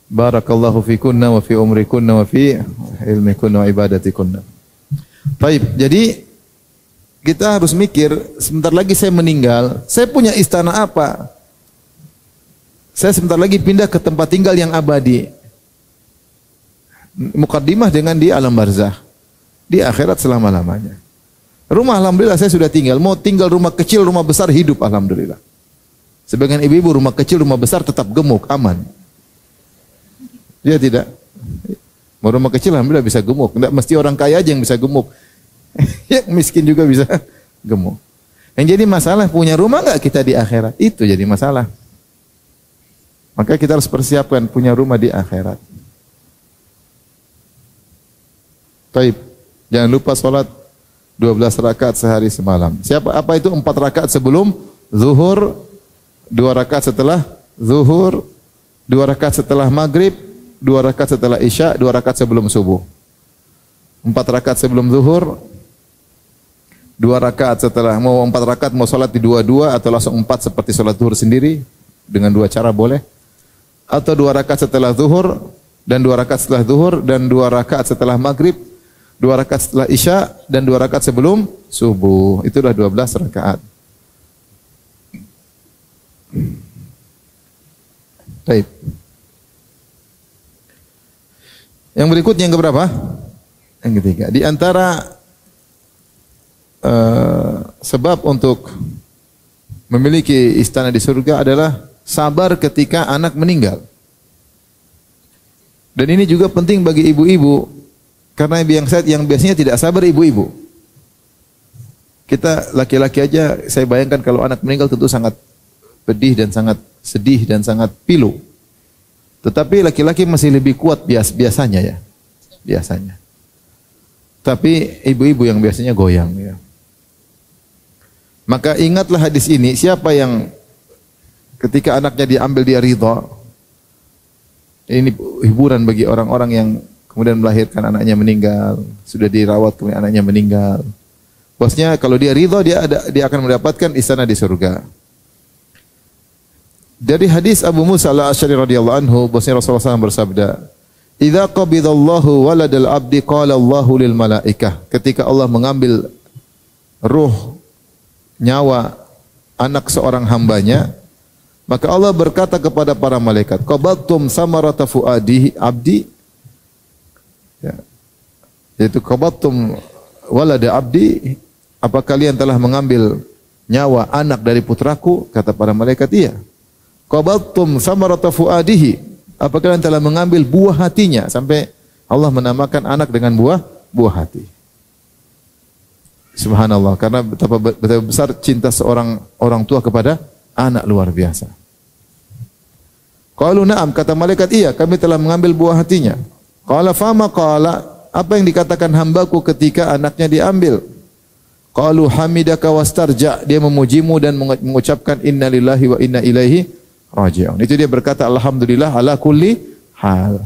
Barakallahu fikunna wa fi umrikunna wa fi ilmikunna wa ibadatikunna. Baik, jadi kita harus mikir, sebentar lagi saya meninggal, saya punya istana apa? Saya sebentar lagi pindah ke tempat tinggal yang abadi. Mukaddimah dengan di alam barzah. Di akhirat selama-lamanya. Rumah alhamdulillah saya sudah tinggal. Mau tinggal rumah kecil, rumah besar, hidup alhamdulillah. Sebagian ibu-ibu rumah kecil, rumah besar tetap gemuk, aman. Dia tidak. Mau rumah kecil alhamdulillah bisa gemuk. Tidak mesti orang kaya aja yang bisa gemuk. Yang miskin juga bisa gemuk. Yang jadi masalah, punya rumah enggak kita di akhirat? Itu jadi masalah. Maka kita harus persiapkan punya rumah di akhirat. Taib. Jangan lupa salat 12 rakaat sehari semalam. Apa itu 4 rakaat sebelum zuhur, 2 rakaat setelah zuhur, 2 rakaat setelah maghrib, 2 rakaat setelah isya, 2 rakaat sebelum subuh. 4 rakaat sebelum zuhur, 2 rakaat setelah, mau 4 rakaat mau salat di 2-2 atau langsung 4 seperti salat zuhur sendiri, dengan 2 cara boleh. Atau 2 rakaat setelah zuhur, dan 2 rakaat setelah zuhur, dan 2 rakaat setelah maghrib, 2 rakaat setelah isya, dan 2 rakaat sebelum subuh. Itulah 12 rakaat. Baik. Yang berikutnya yang keberapa? Yang ketiga. Di antara sebab untuk memiliki istana di surga adalah sabar ketika anak meninggal. Dan ini juga penting bagi ibu-ibu, karena yang biasanya tidak sabar ibu-ibu. Kita laki-laki aja, saya bayangkan kalau anak meninggal tentu sangat pedih dan sangat sedih dan sangat pilu. Tetapi laki-laki masih lebih kuat biasanya ya. Biasanya. Tapi ibu-ibu yang biasanya goyang ya. Maka ingatlah hadis ini, siapa yang ketika anaknya diambil dia ridha. Ini hiburan bagi orang-orang yang kemudian melahirkan anaknya meninggal, sudah dirawat kemudian anaknya meninggal. Bosnya kalau dia ridha dia akan mendapatkan istana di surga. Dari hadis Abu Musa al-Asy'ari radhiyallahu anhu, bosnya Rasulullah SAW bersabda, "Idza qabidallahu waladal abdi qala Allahu lil malaikah." Ketika Allah mengambil ruh nyawa anak seorang hambanya, maka Allah berkata kepada para malaikat, "Qabattum samarata fuadihi abdi." Ya. Yaitu qabattum walada abdi, apa kalian telah mengambil nyawa anak dari putraku? Kata para malaikat, iya. Qabattum samarata fuadihi, apa kalian telah mengambil buah hatinya? Sampai Allah menamakan anak dengan buah hati. Subhanallah, karena betapa besar cinta seorang orang tua kepada anak, luar biasa. Qalu na'am, kata malaikat, iya, kami telah mengambil buah hatinya. Qala fama qala, apa yang dikatakan hambaku ketika anaknya diambil? Qalu hamidaka wastarja, dia memujimu dan mengucapkan inna lillahi wa inna ilaihi raji'un. Itu dia berkata alhamdulillah ala kulli hal.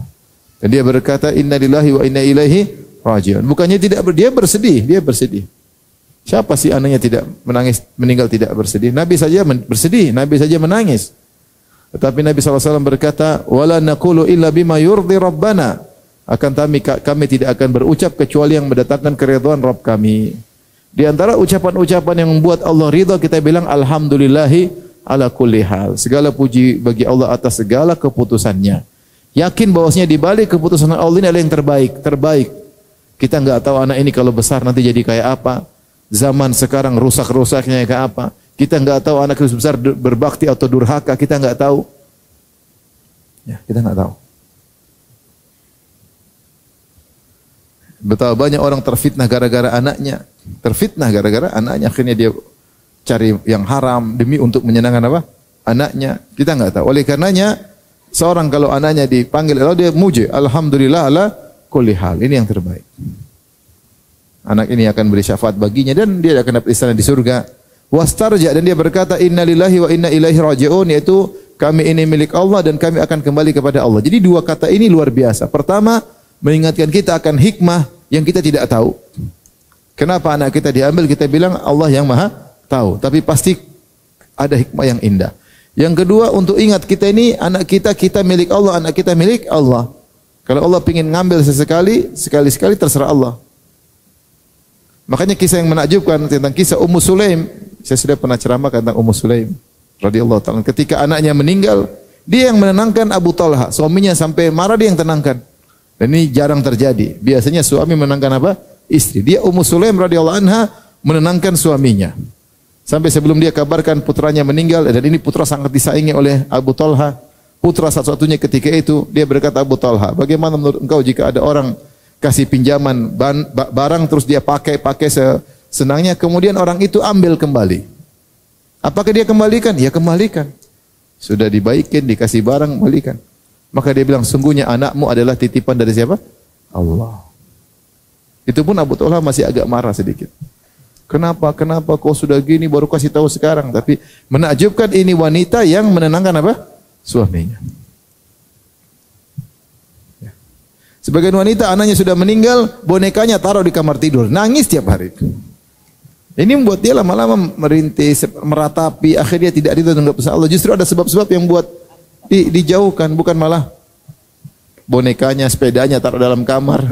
Dan dia berkata inna lillahi wa inna ilaihi raji'un. Bukannya tidak dia bersedih, dia bersedih. Siapa sih anaknya tidak menangis, meninggal tidak bersedih? Nabi saja bersedih, Nabi saja menangis. Tetapi Nabi SAW berkata, "Wala naqulu illa bima yurdi rabbana." Akan kami tidak akan berucap kecuali yang mendatangkan keridhaan Rabb kami. Di antara ucapan-ucapan yang membuat Allah ridha, kita bilang alhamdulillahi ala kulli hal. Segala puji bagi Allah atas segala keputusannya. Yakin bahwasanya di balik keputusan Allah ini adalah yang terbaik. Kita enggak tahu anak ini kalau besar nanti jadi kayak apa. Zaman sekarang rusak-rusaknya kayak apa. Kita enggak tahu anak itu besar berbakti atau durhaka, kita enggak tahu. Ya, kita enggak tahu. Betapa banyak orang terfitnah gara-gara anaknya. Akhirnya dia cari yang haram demi untuk menyenangkan apa? Anaknya. Kita enggak tahu. Oleh karenanya seorang kalau anaknya dipanggil Allah, dia muji, alhamdulillah ala kulli hal. Ini yang terbaik. Anak ini akan beri syafaat baginya dan dia akan dapat istana di surga. Wastarja, dan dia berkata inna lillahi wa inna ilaihi raji'un, yaitu kami ini milik Allah dan kami akan kembali kepada Allah. Jadi dua kata ini luar biasa. Pertama, mengingatkan kita akan hikmah yang kita tidak tahu. Kenapa anak kita diambil? Kita bilang Allah yang maha tahu. Tapi pasti ada hikmah yang indah. Yang kedua, untuk ingat kita ini anak kita milik Allah, anak kita milik Allah. Kalau Allah ingin ngambil sekali-sekali terserah Allah. Makanya kisah yang menakjubkan tentang kisah Ummu Sulaim. Saya sudah pernah ceramah tentang Ummu Sulaim radhiyallahu ta'ala. Ketika anaknya meninggal, dia yang menenangkan Abu Talha. Suaminya sampai marah, dia yang tenangkan. Dan ini jarang terjadi. Biasanya suami menenangkan apa? Istri. Dia Ummu Sulaim radhiyallahu anha menenangkan suaminya. Sampai sebelum dia kabarkan putranya meninggal, dan ini putra sangat disaingi oleh Abu Talha. Putra satu-satunya ketika itu, dia berkata, Abu Talha, bagaimana menurut engkau jika ada orang kasih pinjaman barang terus dia pakai senangnya, kemudian orang itu ambil kembali. Apakah dia kembalikan? Ya kembalikan. Sudah dibaikin, dikasih barang, kembalikan. Maka dia bilang, sungguhnya anakmu adalah titipan dari siapa? Allah. Itu pun Abu Talha masih agak marah sedikit. Kenapa kau sudah gini baru kasih tahu sekarang? Tapi menakjubkan, ini wanita yang menenangkan apa? Suaminya. Sebagian wanita anaknya sudah meninggal, bonekanya taruh di kamar tidur, nangis tiap hari. Ini membuat dia lama-lama merintis, meratapi, akhirnya tidak ridho dengan pesan Allah. Justru ada sebab-sebab yang buat dijauhkan, bukan malah bonekanya, sepedanya taruh dalam kamar.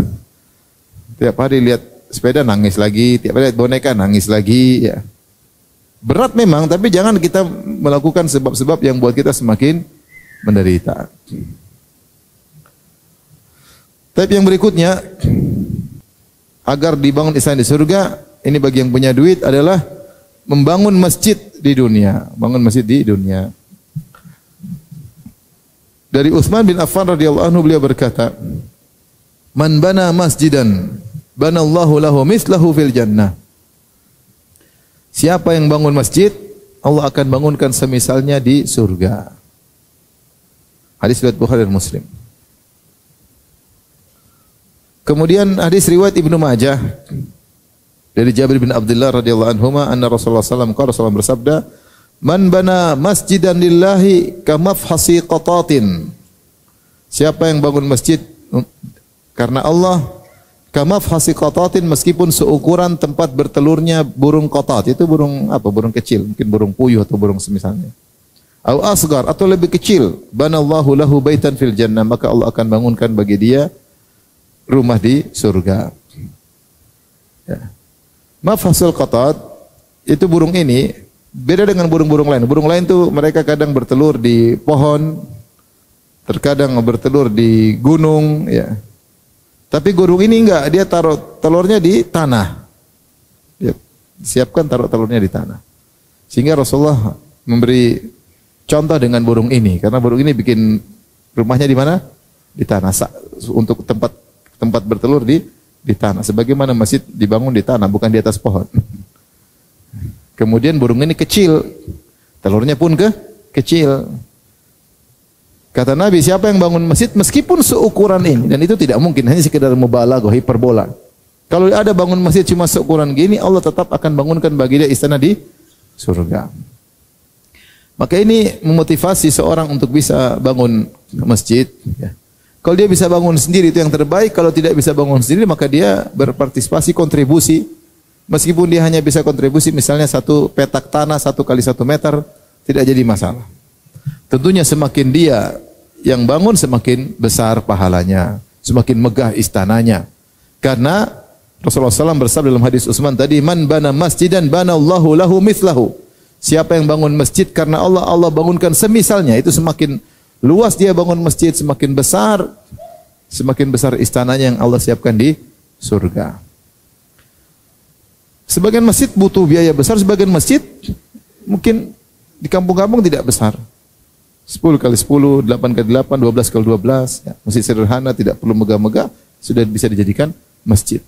Tiap hari lihat sepeda nangis lagi, tiap hari lihat boneka nangis lagi. Ya. Berat memang, tapi jangan kita melakukan sebab-sebab yang buat kita semakin menderita. Tapi yang berikutnya, agar dibangun istana di surga, ini bagi yang punya duit adalah membangun masjid di dunia. Bangun masjid di dunia. Dari Utsman bin Affan radhiyallahu anhu, beliau berkata, "Man bana masjidan, banallahu lahu mislahu fil jannah." Siapa yang bangun masjid, Allah akan bangunkan semisalnya di surga. Hadis riwayat Bukhari dan Muslim. Kemudian hadis riwayat Ibnu Majah dari Jabir bin Abdullah radhiyallahu anhuma anna Rasulullah sallallahu alaihi wasallam bersabda, "Man bana masjidan lillahi kamafhasi qatatin." Siapa yang bangun masjid karena Allah, kamafhasi qatatin, meskipun seukuran tempat bertelurnya burung qatat. Itu burung apa? Burung kecil, mungkin burung puyuh atau burung semisalnya. Au asghar, atau lebih kecil, banallahu lahu baitan fil jannah, maka Allah akan bangunkan bagi dia rumah di surga. Ya. Mafhasul qatat itu burung ini beda dengan burung-burung lain. Burung lain tuh mereka kadang bertelur di pohon, terkadang bertelur di gunung, ya. Tapi burung ini enggak, dia taruh telurnya di tanah. Dia siapkan taruh telurnya di tanah. Sehingga Rasulullah memberi contoh dengan burung ini, karena burung ini bikin rumahnya di mana? Di tanah. Untuk tempat bertelur di tanah. Sebagaimana masjid dibangun di tanah, bukan di atas pohon. Kemudian burung ini kecil, telurnya pun kecil. Kata Nabi, siapa yang bangun masjid meskipun seukuran ini, dan itu tidak mungkin, hanya sekedar mubalaghah, hiperbola. Kalau ada bangun masjid cuma seukuran gini, Allah tetap akan bangunkan bagi dia istana di surga. Maka ini memotivasi seorang untuk bisa bangun masjid. Ya. Kalau dia bisa bangun sendiri itu yang terbaik. Kalau tidak bisa bangun sendiri maka dia berpartisipasi, kontribusi. Meskipun dia hanya bisa kontribusi misalnya 1 petak tanah 1 kali 1 meter, tidak jadi masalah. Tentunya semakin dia yang bangun semakin besar pahalanya, semakin megah istananya. Karena Rasulullah SAW bersabda dalam hadis Utsman tadi, "Man bana masjidan banallahu lahu mithlahu." Siapa yang bangun masjid karena Allah, Allah bangunkan semisalnya. Itu semakin luas dia bangun masjid, semakin besar istananya yang Allah siapkan di surga. Sebagian masjid butuh biaya besar, sebagian masjid mungkin di kampung-kampung tidak besar. 10 kali 10, 8 kali 8, 12 kali 12. Ya. Masjid sederhana, tidak perlu megah-megah, sudah bisa dijadikan masjid.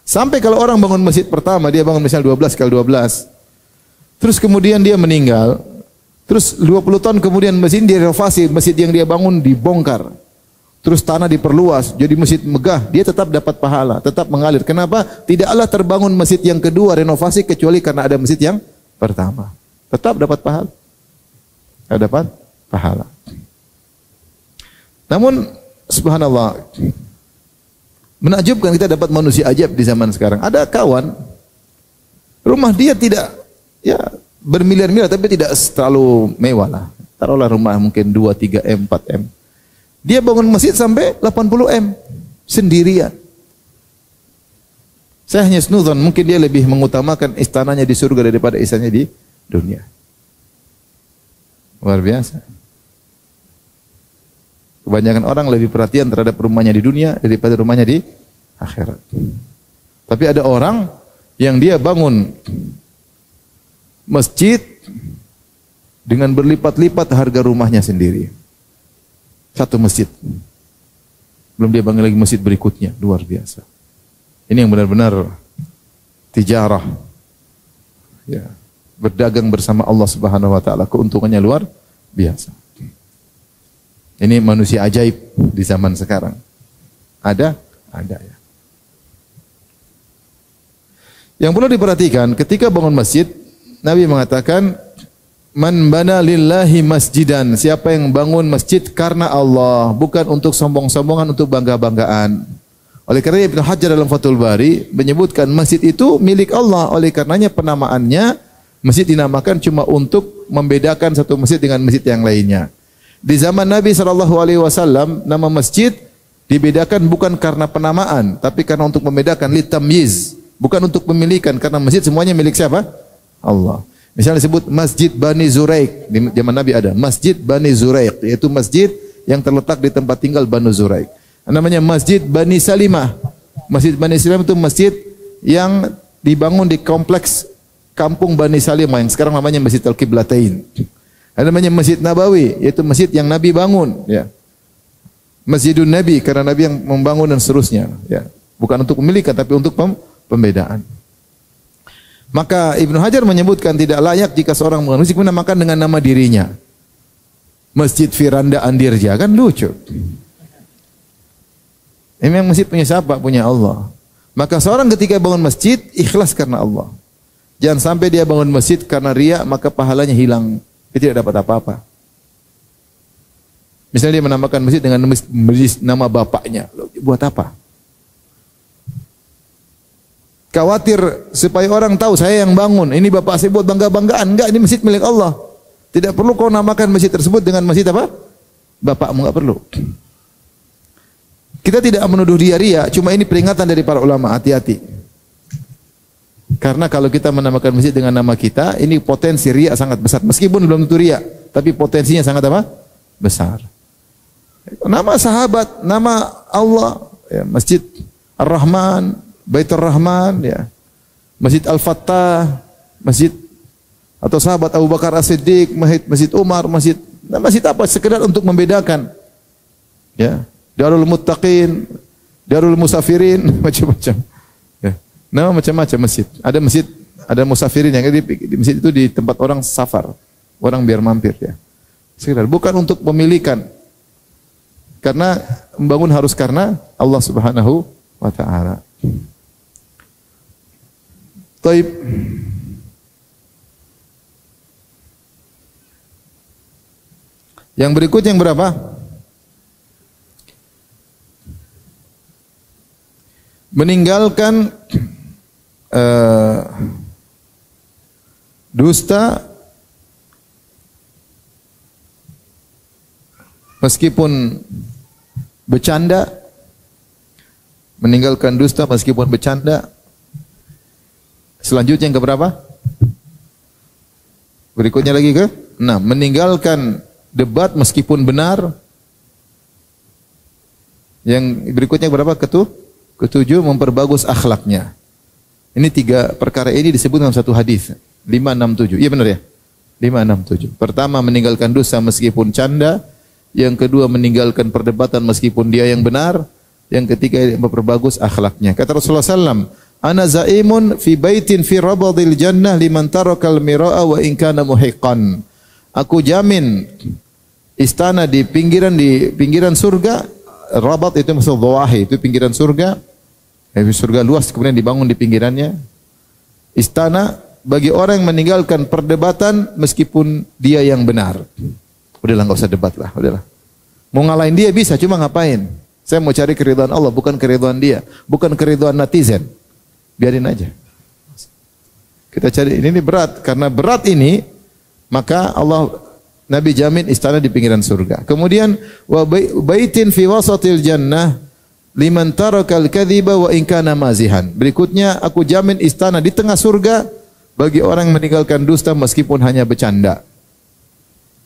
Sampai kalau orang bangun masjid pertama, dia bangun misalnya 12 kali 12. Terus kemudian dia meninggal. Terus 20 tahun kemudian masjid direnovasi, masjid yang dia bangun dibongkar. Terus tanah diperluas, jadi masjid megah, dia tetap dapat pahala, tetap mengalir. Kenapa? Tidaklah terbangun masjid yang kedua renovasi kecuali karena ada masjid yang pertama. Tetap dapat pahala. Dapat pahala. Namun subhanallah, menakjubkan kita dapat manusia ajaib di zaman sekarang. Ada kawan, rumah dia tidak ya bermiliar-miliar tapi tidak terlalu mewah lah. Taruhlah rumah mungkin 2, 3 M, 4 M. Dia bangun masjid sampai 80 M sendirian. Saya hanya snuzon, mungkin dia lebih mengutamakan istananya di surga daripada istananya di dunia. Luar biasa. Kebanyakan orang lebih perhatian terhadap rumahnya di dunia daripada rumahnya di akhirat. Tapi ada orang yang dia bangun masjid dengan berlipat-lipat harga rumahnya sendiri. Satu masjid. Belum dia bangun lagi masjid berikutnya. Luar biasa. Ini yang benar-benar tijarah. Ya. Berdagang bersama Allah Subhanahu wa taala. Keuntungannya luar biasa. Ini manusia ajaib di zaman sekarang. Ada ya. Yang perlu diperhatikan ketika bangun masjid, Nabi mengatakan, "Man bana lillahi masjidan." Siapa yang bangun masjid karena Allah, bukan untuk sombong-sombongan, untuk bangga-banggaan. Oleh karena Ibnu Hajar dalam Fathul Bari menyebutkan masjid itu milik Allah. Oleh karenanya penamaannya masjid dinamakan cuma untuk membedakan satu masjid dengan masjid yang lainnya. Di zaman Nabi SAW, nama masjid dibedakan bukan karena penamaan, tapi karena untuk membedakan, litamyiz, bukan untuk pemilikan, karena masjid semuanya milik siapa? Allah. Misalnya disebut Masjid Bani Zuraik, di zaman Nabi ada Masjid Bani Zuraik, yaitu masjid yang terletak di tempat tinggal Bani Zuraik. Namanya Masjid Bani Salimah. Masjid Bani Salimah itu masjid yang dibangun di kompleks kampung Bani Salimah yang sekarang namanya Masjid Al-Qiblatain. Ada namanya Masjid Nabawi, yaitu masjid yang Nabi bangun, ya. Masjidun Nabi karena Nabi yang membangun dan seterusnya, ya. Bukan untuk pemilikan tapi untuk pembedaan. Maka Ibnu Hajar menyebutkan tidak layak jika seorang menamakan dengan nama dirinya. Masjid Firanda Andirja, kan lucu. Memang masjid punya siapa? Punya Allah. Maka seorang ketika bangun masjid, ikhlas karena Allah. Jangan sampai dia bangun masjid karena riya, maka pahalanya hilang. Dia tidak dapat apa-apa. Misalnya dia menamakan masjid dengan nama bapaknya. Buat apa? Khawatir supaya orang tahu saya yang bangun. Ini bapak saya buat bangga-banggaan. Enggak, ini masjid milik Allah. Tidak perlu kau namakan masjid tersebut dengan masjid apa? Bapakmu, enggak perlu. Kita tidak menuduh dia riya, cuma ini peringatan dari para ulama, hati-hati. Karena kalau kita menamakan masjid dengan nama kita, ini potensi riya sangat besar. Meskipun belum tentu riya, tapi potensinya sangat apa? Besar. Nama sahabat, nama Allah, ya, Masjid Ar-Rahman, Baitur Rahman, ya. Masjid Al-Fattah, masjid atau sahabat Abu Bakar As-Siddiq, Masjid Umar, masjid apa? Sekedar untuk membedakan. Ya. Darul Muttaqin, Darul Musafirin, macam-macam. Ya. Nama macam-macam masjid. Ada masjid, ada musafirin yang di masjid itu di tempat orang safar, orang biar mampir, ya. Sekedar bukan untuk pemilikan. Karena membangun harus karena Allah Subhanahu wa taala. Taib. Yang berikut yang berapa? Meninggalkan dusta meskipun bercanda, meninggalkan dusta meskipun bercanda. Selanjutnya yang keberapa? Berikutnya lagi ke? 6. Meninggalkan debat meskipun benar. Yang berikutnya berapa? Ketujuh, memperbagus akhlaknya. Ini 3 perkara ini disebut dalam satu hadis. 5, 6, 7. Iya benar ya? 5, 6, 7. Pertama, meninggalkan dosa meskipun canda. Yang kedua, meninggalkan perdebatan meskipun dia yang benar. Yang ketiga, memperbagus akhlaknya. Kata Rasulullah SAW, Ana zaimun fi baitin fi rabadil jannah liman tarakal mira'a wa in kana muhiqqan. Aku jamin istana di pinggiran surga. Rabat itu maksud dhawahi, itu pinggiran surga. Surga luas kemudian dibangun di pinggirannya istana bagi orang yang meninggalkan perdebatan meskipun dia yang benar. Udahlah, enggak usah debat lah, udahlah. Mau ngalahin dia bisa, cuma ngapain? Saya mau cari keridhaan Allah, bukan keridhaan dia, bukan keridhaan netizen. Biarin aja. Kita cari ini berat, karena berat ini maka Nabi jamin istana di pinggiran surga. Kemudian wa baitin fi wasatil jannah liman tarakal kadhiba wa in kana mazihan. Berikutnya aku jamin istana di tengah surga bagi orang yang meninggalkan dusta meskipun hanya bercanda.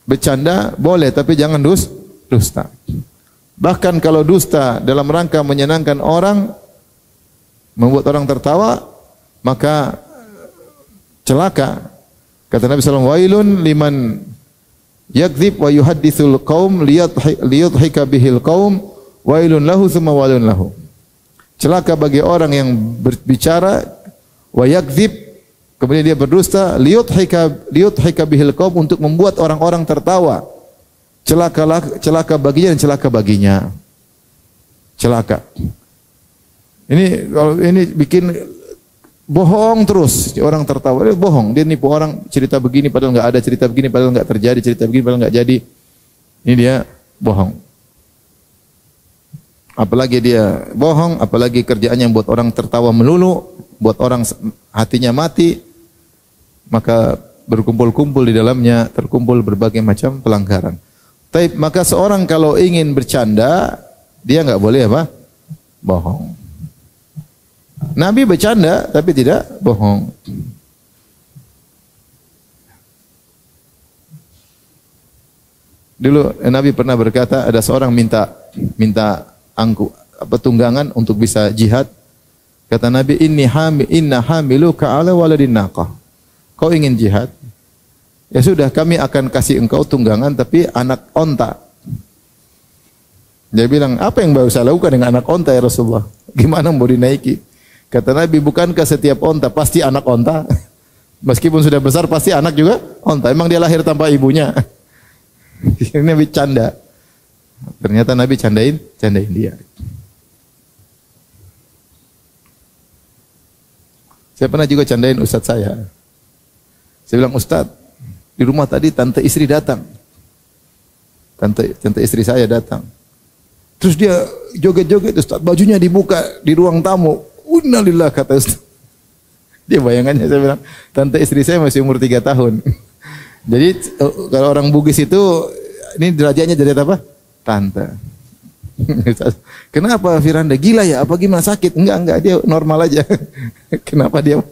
Bercanda boleh tapi jangan dusta. Bahkan kalau dusta dalam rangka menyenangkan orang, membuat orang tertawa, maka celaka. Kata Nabi SAW, wailun liman yakdzib wa yuhadditsul qaum liyudhika bihil qaum wailun lahu thumma wailun lahu. Celaka bagi orang yang berbicara wa yakdzib, kemudian dia berdusta, liyudhika bihil qaum, untuk membuat orang-orang tertawa. Celaka baginya dan celaka baginya. Celaka. Ini kalau ini bikin bohong terus, orang tertawa, dia bohong, dia nipu orang, cerita begini padahal enggak ada, cerita begini padahal enggak terjadi, cerita begini padahal enggak jadi. Ini dia bohong. Apalagi dia bohong, apalagi kerjaannya buat orang tertawa melulu, buat orang hatinya mati, maka berkumpul-kumpul di dalamnya, terkumpul berbagai macam pelanggaran. Maka seorang kalau ingin bercanda, dia enggak boleh apa? Bohong. Nabi bercanda tapi tidak bohong. Dulu Nabi pernah berkata, ada seorang minta tunggangan untuk bisa jihad. Kata Nabi, inna hamiluka ala waladin naqah. Kau ingin jihad? Ya sudah, kami akan kasih engkau tunggangan tapi anak onta. Dia bilang, apa yang baru saya lakukan dengan anak onta ya Rasulullah? Gimana mau dinaiki? Kata Nabi, bukankah setiap onta pasti anak onta? Meskipun sudah besar pasti anak juga onta. Emang dia lahir tanpa ibunya? Ini Nabi canda. Ternyata Nabi candain dia. Saya pernah juga candain ustaz saya. Saya bilang, Ustaz, di rumah tadi tante istri datang. Tante istri saya datang. Terus dia joget-joget, Ustaz, bajunya dibuka di ruang tamu. Innalillah, kata Ustaz. Dia bayangannya, saya bilang, tante istri saya masih umur 3 tahun. Jadi kalau orang Bugis itu, ini derajatnya dari apa? Tante. Kenapa Firanda? Gila ya? Apa gimana, sakit? Enggak, dia normal aja. Kenapa dia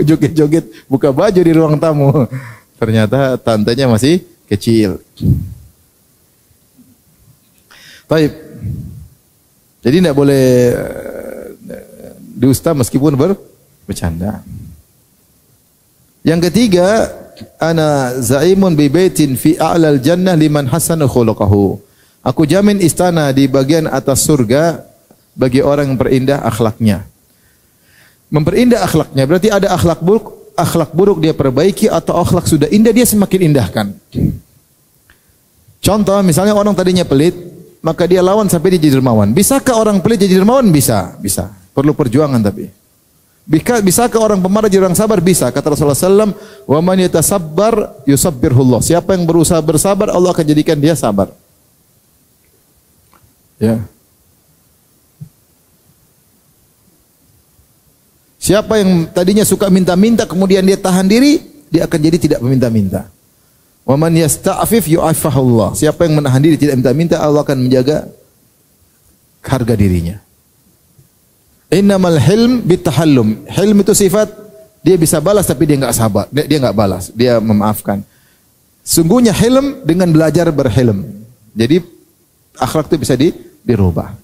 joget-joget buka baju di ruang tamu? Ternyata tantenya masih kecil. Baik. Jadi tidak boleh dusta meskipun bercanda. Yang ketiga, ana zaimun bi baitin fi a'lal jannah liman hasana khuluquhu. Aku jamin istana di bagian atas surga bagi orang yang perindah akhlaknya. Memperindah akhlaknya berarti ada akhlak buruk dia perbaiki, atau akhlak sudah indah dia semakin indahkan. Contoh misalnya orang tadinya pelit, maka dia lawan sampai dia jadi dermawan. Bisakah orang pelit jadi dermawan? Bisa. Perlu perjuangan tapi. Bisakah orang pemarah jadi orang sabar? Bisa. Kata Rasulullah SAW, wa man yatasabbar yusabbirhullah. Siapa yang berusaha bersabar, Allah akan jadikan dia sabar. Ya. Siapa yang tadinya suka minta-minta kemudian dia tahan diri, dia akan jadi tidak meminta-minta. Wa man yasta'fif yu'affahullah. Siapa yang menahan diri tidak minta-minta, Allah akan menjaga harga dirinya. Innamal hilm bitahallum. Hilm itu sifat dia bisa balas tapi dia enggak sabar, dia enggak balas, dia memaafkan. Sungguhnya hilm dengan belajar berhilm. Jadi akhlak itu bisa dirubah.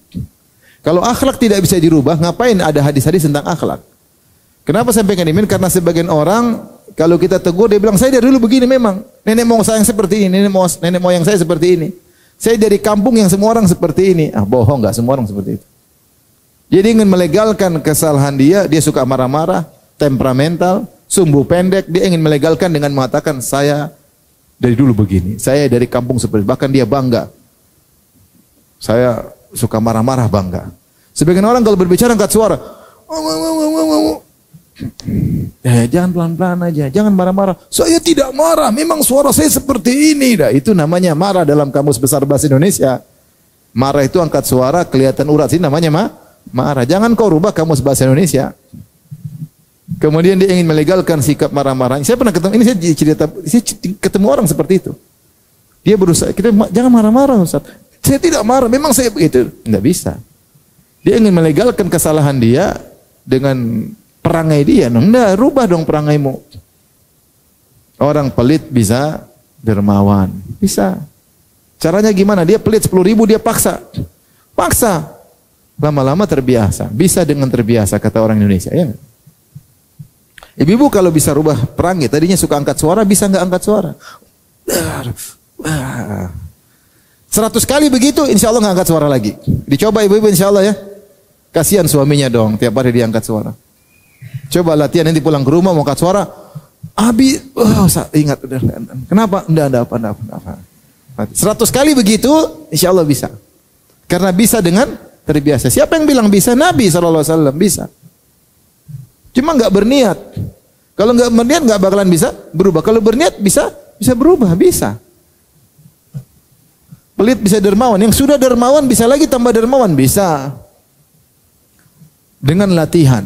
Kalau akhlak tidak bisa dirubah, ngapain ada hadis-hadis tentang akhlak? Kenapa saya pengen ini? Karena sebagian orang kalau kita tegur dia bilang, saya dari dulu begini memang. Nenek moyang saya seperti ini, nenek moyang saya seperti ini. Saya dari kampung yang semua orang seperti ini. Bohong, enggak semua orang seperti itu. Jadi ingin melegalkan kesalahan dia suka marah-marah, temperamental, sumbu pendek, dia ingin melegalkan dengan mengatakan saya dari dulu begini, saya dari kampung seperti itu. Bahkan dia bangga. Saya suka marah-marah bangga. Sebagian orang kalau berbicara angkat suara. Jangan pelan-pelan aja, jangan marah-marah. Saya tidak marah, memang suara saya seperti ini. Itu namanya marah dalam Kamus Besar Bahasa Indonesia. Marah itu angkat suara, kelihatan urat, sini namanya marah. Jangan kau rubah Kamus Bahasa Indonesia. Kemudian dia ingin melegalkan sikap marah-marah. Saya pernah ketemu, ini saya ketemu orang seperti itu. Dia berusaha, kita jangan marah-marah Ustaz. Saya tidak marah, memang saya begitu. Enggak bisa. Dia ingin melegalkan kesalahan dia dengan perangai dia. Enggak, rubah dong perangaimu. Orang pelit bisa dermawan. Bisa. Caranya gimana? Dia pelit 10.000, dia paksa. Lama-lama terbiasa. Bisa dengan terbiasa, kata orang Indonesia. Ya. Ibu-ibu kalau bisa rubah perangai, tadinya suka angkat suara, bisa nggak angkat suara? 100 kali begitu, insya Allah nggak angkat suara lagi. Dicoba ibu-ibu insya Allah ya. Kasihan suaminya dong, tiap hari dia angkat suara. Coba latihan nanti pulang ke rumah mau angkat suara. Ingat. Kenapa? Enggak ada apa-apa. 100 kali begitu, insya Allah bisa. Karena bisa dengan terbiasa. Siapa yang bilang bisa? Nabi SAW bisa. Cuma nggak berniat. Kalau nggak berniat nggak bakalan bisa berubah. Kalau berniat bisa berubah, bisa. Pelit bisa dermawan. Yang sudah dermawan bisa lagi tambah dermawan, bisa. Dengan latihan.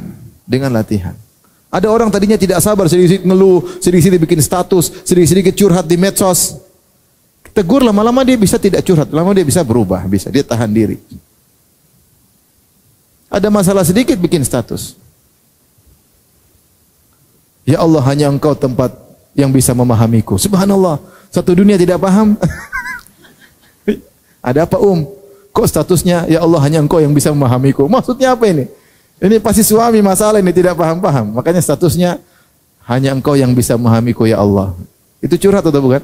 Ada orang tadinya tidak sabar, sedikit ngeluh, sedikit bikin status, sedikit curhat di medsos. Tegur, lama-lama dia bisa tidak curhat, lama dia bisa berubah, bisa dia tahan diri. Ada masalah sedikit bikin status. Ya Allah, hanya Engkau tempat yang bisa memahamiku. Subhanallah, satu dunia tidak paham. Ada apa Kok statusnya ya Allah hanya Engkau yang bisa memahamiku? Maksudnya apa ini? Ini pasti suami masalah ini tidak paham-paham. Makanya statusnya hanya Engkau yang bisa memahamiku ya Allah. Itu curhat atau bukan?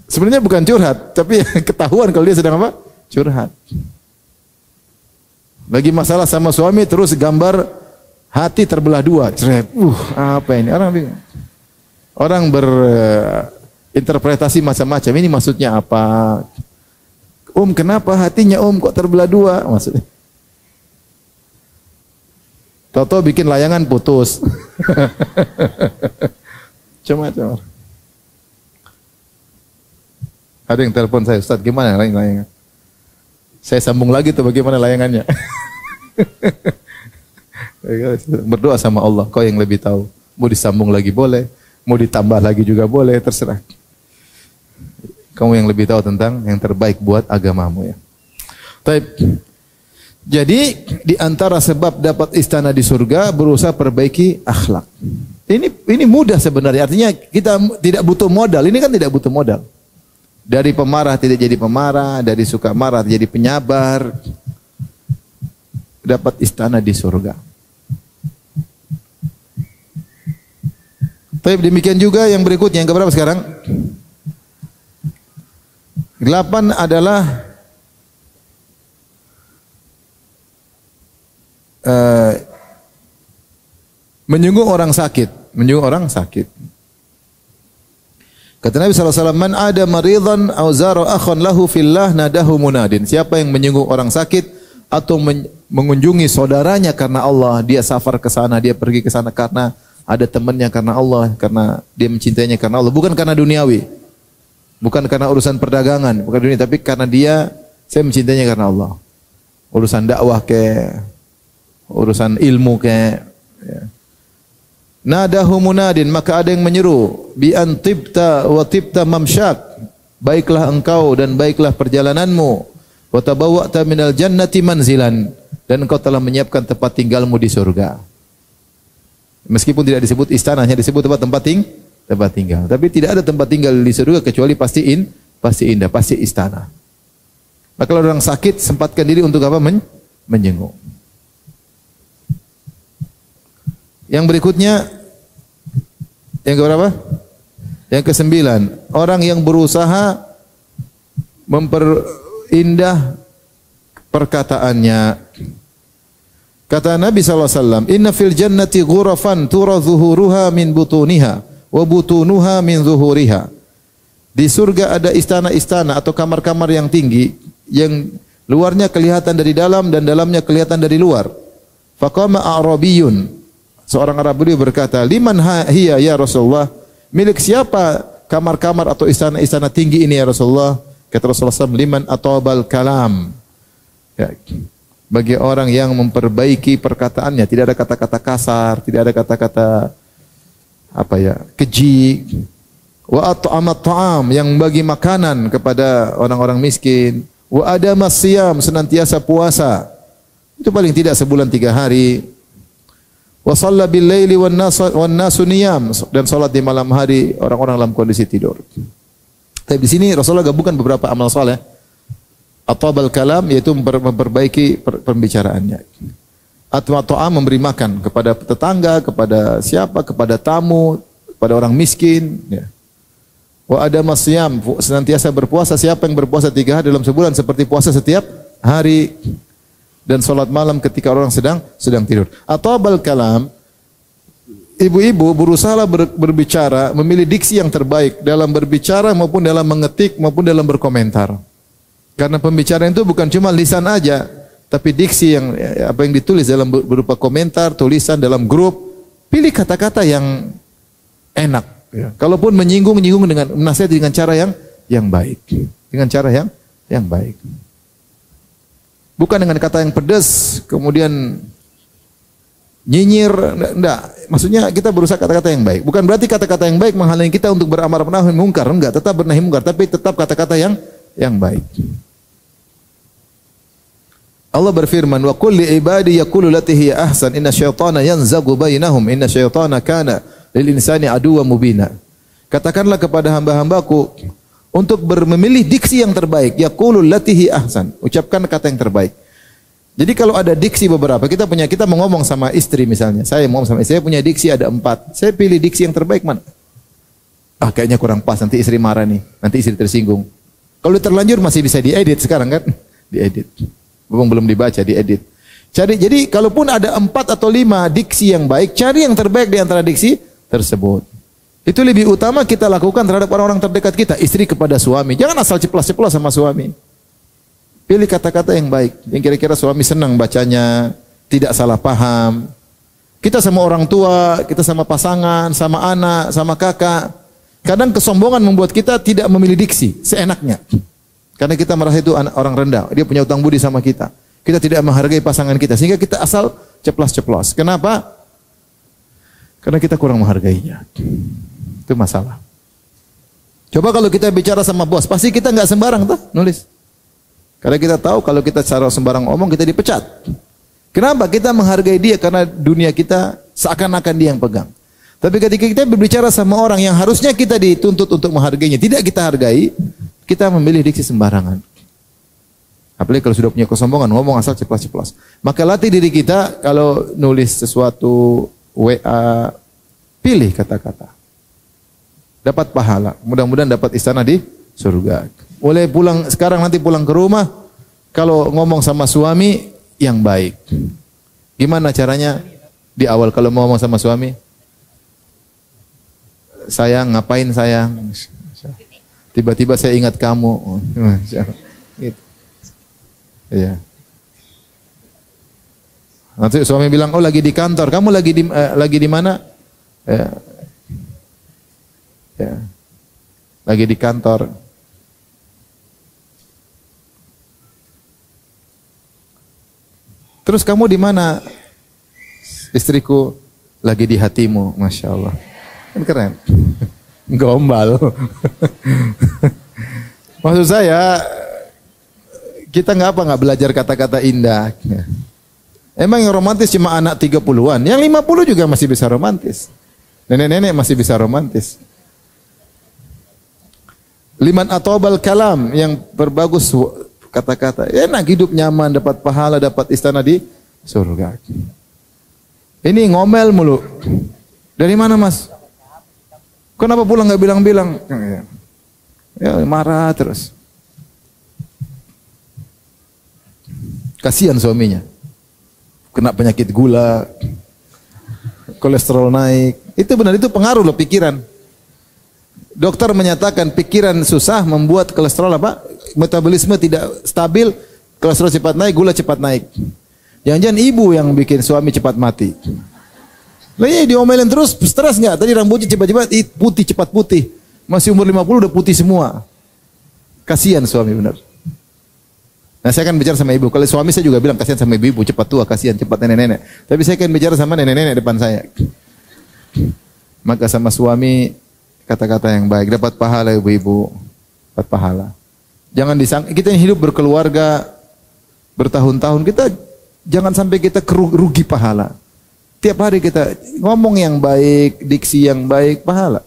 Sebenarnya bukan curhat, tapi ketahuan kalau dia sedang apa? Curhat. Lagi masalah sama suami terus gambar hati terbelah dua. Apa ini? Orang interpretasi macam-macam. Ini maksudnya apa? Kenapa hatinya kok terbelah dua? Maksudnya. Toto bikin layangan putus. Cuma. Ada yang telepon saya, Ustaz, gimana layangan? Saya sambung lagi tuh bagaimana layangannya. Berdoa sama Allah, kau yang lebih tahu. Mau disambung lagi boleh, mau ditambah lagi juga boleh, terserah. Kamu yang lebih tahu tentang yang terbaik buat agamamu ya. Jadi di antara sebab dapat istana di surga berusaha perbaiki akhlak. Ini mudah sebenarnya. Artinya kita tidak butuh modal. Ini kan tidak butuh modal. Dari pemarah tidak jadi pemarah, dari suka marah jadi penyabar. Dapat istana di surga. Tapi demikian juga yang berikutnya, yang keberapa sekarang? 8 adalah menyinggung orang sakit. Menyinggung orang sakit. Kata Nabi SAW, man ada maridhan aw zara akhan lahu fillah nadahu munadin. Siapa yang menyinggung orang sakit atau mengunjungi saudaranya karena Allah, dia safar ke sana, dia pergi ke sana karena ada temannya karena Allah, karena dia mencintainya karena Allah, bukan karena duniawi. Bukan karena urusan perdagangan, bukan dunia, tapi karena saya mencintainya karena Allah. Urusan dakwah urusan ilmu ya. Nadahu munadin, maka ada yang menyeru, bi an tibta wa tibta mamsyak. Baiklah engkau dan baiklah perjalananmu. Wa tabawwa'ta minal jannati manzilan, dan engkau telah menyiapkan tempat tinggalmu di surga. Meskipun tidak disebut istana, hanya disebut tempat tinggal. Tapi tidak ada tempat tinggal di surga kecuali pasti indah, pasti istana. Maka kalau orang sakit, sempatkan diri untuk apa? Menjenguk. Yang berikutnya, yang keberapa? Yang ke-9, orang yang berusaha memperindah perkataannya. Kata Nabi SAW, inna fil jannati ghurafan tura zuhuruha min butuniha wa butunuha min zuhuriha. Di surga ada istana-istana atau kamar-kamar yang tinggi, yang luarnya kelihatan dari dalam dan dalamnya kelihatan dari luar. Faqama a'rabiyun, seorang Arab beliau berkata, liman hiya ya Rasulullah? Milik siapa kamar-kamar atau istana-istana tinggi ini ya Rasulullah? Kata Rasulullah SAW, liman atobal kalam. Ya, bagi orang yang memperbaiki perkataannya, tidak ada kata-kata kasar, tidak ada kata-kata keji. Wa at'amat ta'am, yang bagi makanan kepada orang-orang miskin. Wa adamas siyam, senantiasa puasa. Itu paling tidak sebulan 3 hari. Wa shalla bil laili wan nasu niyam, dan salat di malam hari orang-orang dalam kondisi tidur. Tapi di sini Rasulullah gabungkan beberapa amal saleh. Atwabal kalam, yaitu memperbaiki pembicaraannya. Atwa ta'am, memberi makan kepada tetangga, kepada siapa, kepada tamu, kepada orang miskin. Ya. Wa adamas siyam, senantiasa berpuasa. Siapa yang berpuasa 3 hari dalam sebulan seperti puasa setiap hari. Dan salat malam ketika orang sedang tidur. Atwabal kalam, ibu-ibu berusaha berbicara, memilih diksi yang terbaik dalam berbicara maupun dalam mengetik maupun dalam berkomentar. Karena pembicaraan itu bukan cuma lisan aja, tapi diksi yang ditulis dalam berupa komentar, tulisan dalam grup. Pilih kata-kata yang enak. Ya. Kalaupun menyinggung dengan menasihati dengan cara yang baik, dengan cara yang baik. Bukan dengan kata yang pedas, kemudian nyinyir, enggak. Maksudnya kita berusaha kata-kata yang baik. Bukan berarti kata-kata yang baik menghalangi kita untuk beramar nahi mungkar, enggak. Tetap bernahi mungkar, tapi tetap kata-kata yang baik. Allah berfirman, wa qul li ibadi yaqulu lati hiya ahsan inna syaitana yanzagu bainahum inna syaitana kana lil insani aduwwan mubina. Katakanlah kepada hamba-hambaku untuk memilih diksi yang terbaik, yaqulu lati hiya ahsan. Ucapkan kata yang terbaik. Jadi kalau ada diksi beberapa, kita mau ngomong sama istri misalnya. Saya mau ngomong sama istri, saya punya diksi ada 4. Saya pilih diksi yang terbaik mana? Kayaknya kurang pas, nanti istri marah nih, nanti istri tersinggung. Kalau terlanjur masih bisa diedit sekarang kan? Diedit. Belum dibaca, diedit. Jadi kalaupun ada 4 atau 5 diksi yang baik, cari yang terbaik di antara diksi tersebut. Itu lebih utama kita lakukan terhadap orang-orang terdekat kita, istri kepada suami. Jangan asal ceplas-ceplos sama suami. Pilih kata-kata yang baik, yang kira-kira suami senang bacanya, tidak salah paham. Kita sama orang tua, kita sama pasangan, sama anak, sama kakak. Kadang kesombongan membuat kita tidak memilih diksi seenaknya. Karena kita merasa itu orang rendah, dia punya utang budi sama kita. Kita tidak menghargai pasangan kita, sehingga kita asal ceplas-ceplos. Kenapa? Karena kita kurang menghargainya. Itu masalah. Coba kalau kita bicara sama bos, pasti kita nggak sembarang tuh nulis. Karena kita tahu kalau kita cara sembarang omong kita dipecat. Kenapa? Kita menghargai dia karena dunia kita seakan-akan dia yang pegang. Tapi ketika kita berbicara sama orang yang harusnya kita dituntut untuk menghargainya, tidak kita hargai, kita memilih diksi sembarangan. Apalagi kalau sudah punya kesombongan, ngomong asal ceplas-ceplas. Maka latih diri kita kalau nulis sesuatu WA, pilih kata-kata. Dapat pahala. Mudah-mudahan dapat istana di surga. Mulai pulang sekarang, nanti pulang ke rumah, kalau ngomong sama suami yang baik. Gimana caranya? Di awal kalau mau ngomong sama suami, sayang, ngapain sayang? Tiba-tiba saya ingat kamu. Gitu. Iya. Nanti suami bilang, oh lagi di kantor. Kamu lagi di mana? Ya. Ya. Lagi di kantor. Terus kamu di mana? Istriku lagi di hatimu, masya Allah. Kan keren. Gombal. Maksud saya, kita nggak belajar kata-kata indah. Emang yang romantis cuma anak 30-an, yang 50 juga masih bisa romantis. Nenek-nenek masih bisa romantis. Liman atobal kalam, yang berbagus kata-kata. Enak hidup nyaman, dapat pahala, dapat istana di surga. Ini ngomel mulu. Dari mana mas? Kenapa pulang nggak bilang-bilang? Ya marah terus. Kasihan suaminya. Kena penyakit gula, kolesterol naik. Itu benar, itu pengaruh loh pikiran. Dokter menyatakan pikiran susah membuat kolesterol apa? Metabolisme tidak stabil, kolesterol cepat naik, gula cepat naik. Jangan-jangan ibu yang bikin suami cepat mati. Lah iya diomelin terus, stres enggak? Tadi rambutnya cepat-cepat putih, cepat putih. Masih umur 50 udah putih semua. Kasihan suami benar. Nah saya kan bicara sama ibu. Kalau suami saya juga bilang kasihan sama ibu, cepat tua, kasihan cepat nenek-nenek. Tapi saya kan bicara sama nenek-nenek depan saya. Maka sama suami kata-kata yang baik, dapat pahala ibu-ibu, dapat pahala. Jangan disangka kita yang hidup berkeluarga bertahun-tahun, kita jangan sampai kita rugi pahala. Tiap hari kita ngomong yang baik, diksi yang baik, pahala.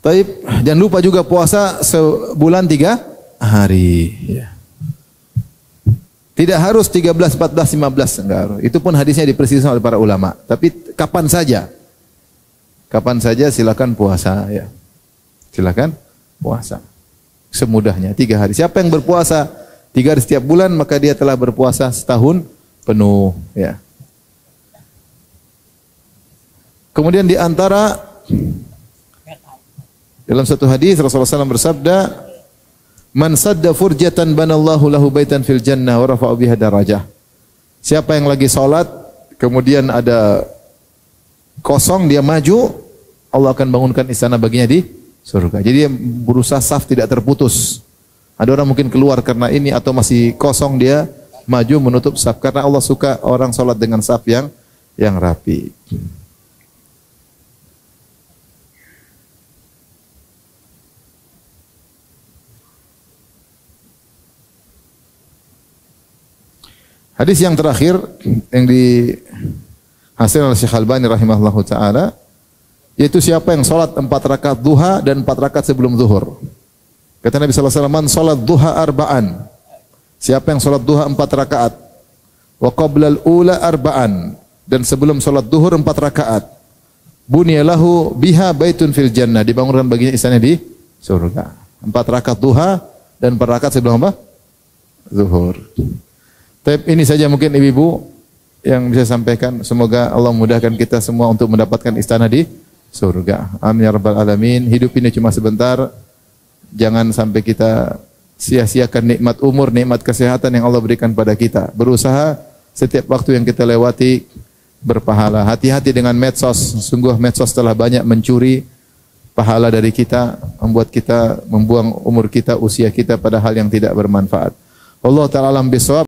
Taib, jangan lupa juga puasa sebulan 3 hari. Ya. Tidak harus 13, 14, 15. Enggak harus. Itu pun hadisnya dipersisihkan oleh para ulama. Tapi kapan saja. Kapan saja silakan puasa. Ya. Silakan puasa. Semudahnya 3 hari. Siapa yang berpuasa 3 hari setiap bulan, maka dia telah berpuasa setahun penuh. Ya. Kemudian di antara dalam satu hadis Rasulullah SAW bersabda, "Man sadda furjatan banallahu lahu baitan fil jannah wa rafa'u biha darajah." Siapa yang lagi salat kemudian ada kosong dia maju, Allah akan bangunkan istana baginya di surga. Jadi dia berusaha saf tidak terputus. Ada orang mungkin keluar karena ini atau masih kosong, dia maju menutup saf karena Allah suka orang salat dengan saf yang rapi. Hadis yang terakhir yang dihasilkan oleh Syekh Albani rahimahullahu taala, yaitu siapa yang salat 4 rakaat duha dan 4 rakaat sebelum zuhur. Kata Nabi sallallahu alaihi wasallam, salat duha arba'an. Siapa yang salat duha 4 rakaat, wa qabla al-ula arba'an, dan sebelum salat zuhur 4 rakaat, bunyalahu biha baitun fil jannah, dibangunkan baginya istana di surga. 4 rakaat duha dan 4 rakaat sebelum apa? Zuhur. Tapi ini saja mungkin ibu-ibu yang bisa sampaikan. Semoga Allah mudahkan kita semua untuk mendapatkan istana di surga. Amin ya rabbal alamin. Hidup ini cuma sebentar. Jangan sampai kita sia-siakan nikmat umur, nikmat kesehatan yang Allah berikan pada kita. Berusaha setiap waktu yang kita lewati berpahala. Hati-hati dengan medsos. Sungguh medsos telah banyak mencuri pahala dari kita, membuat kita membuang umur kita, usia kita pada hal yang tidak bermanfaat. Allah Ta'ala alam bisawab.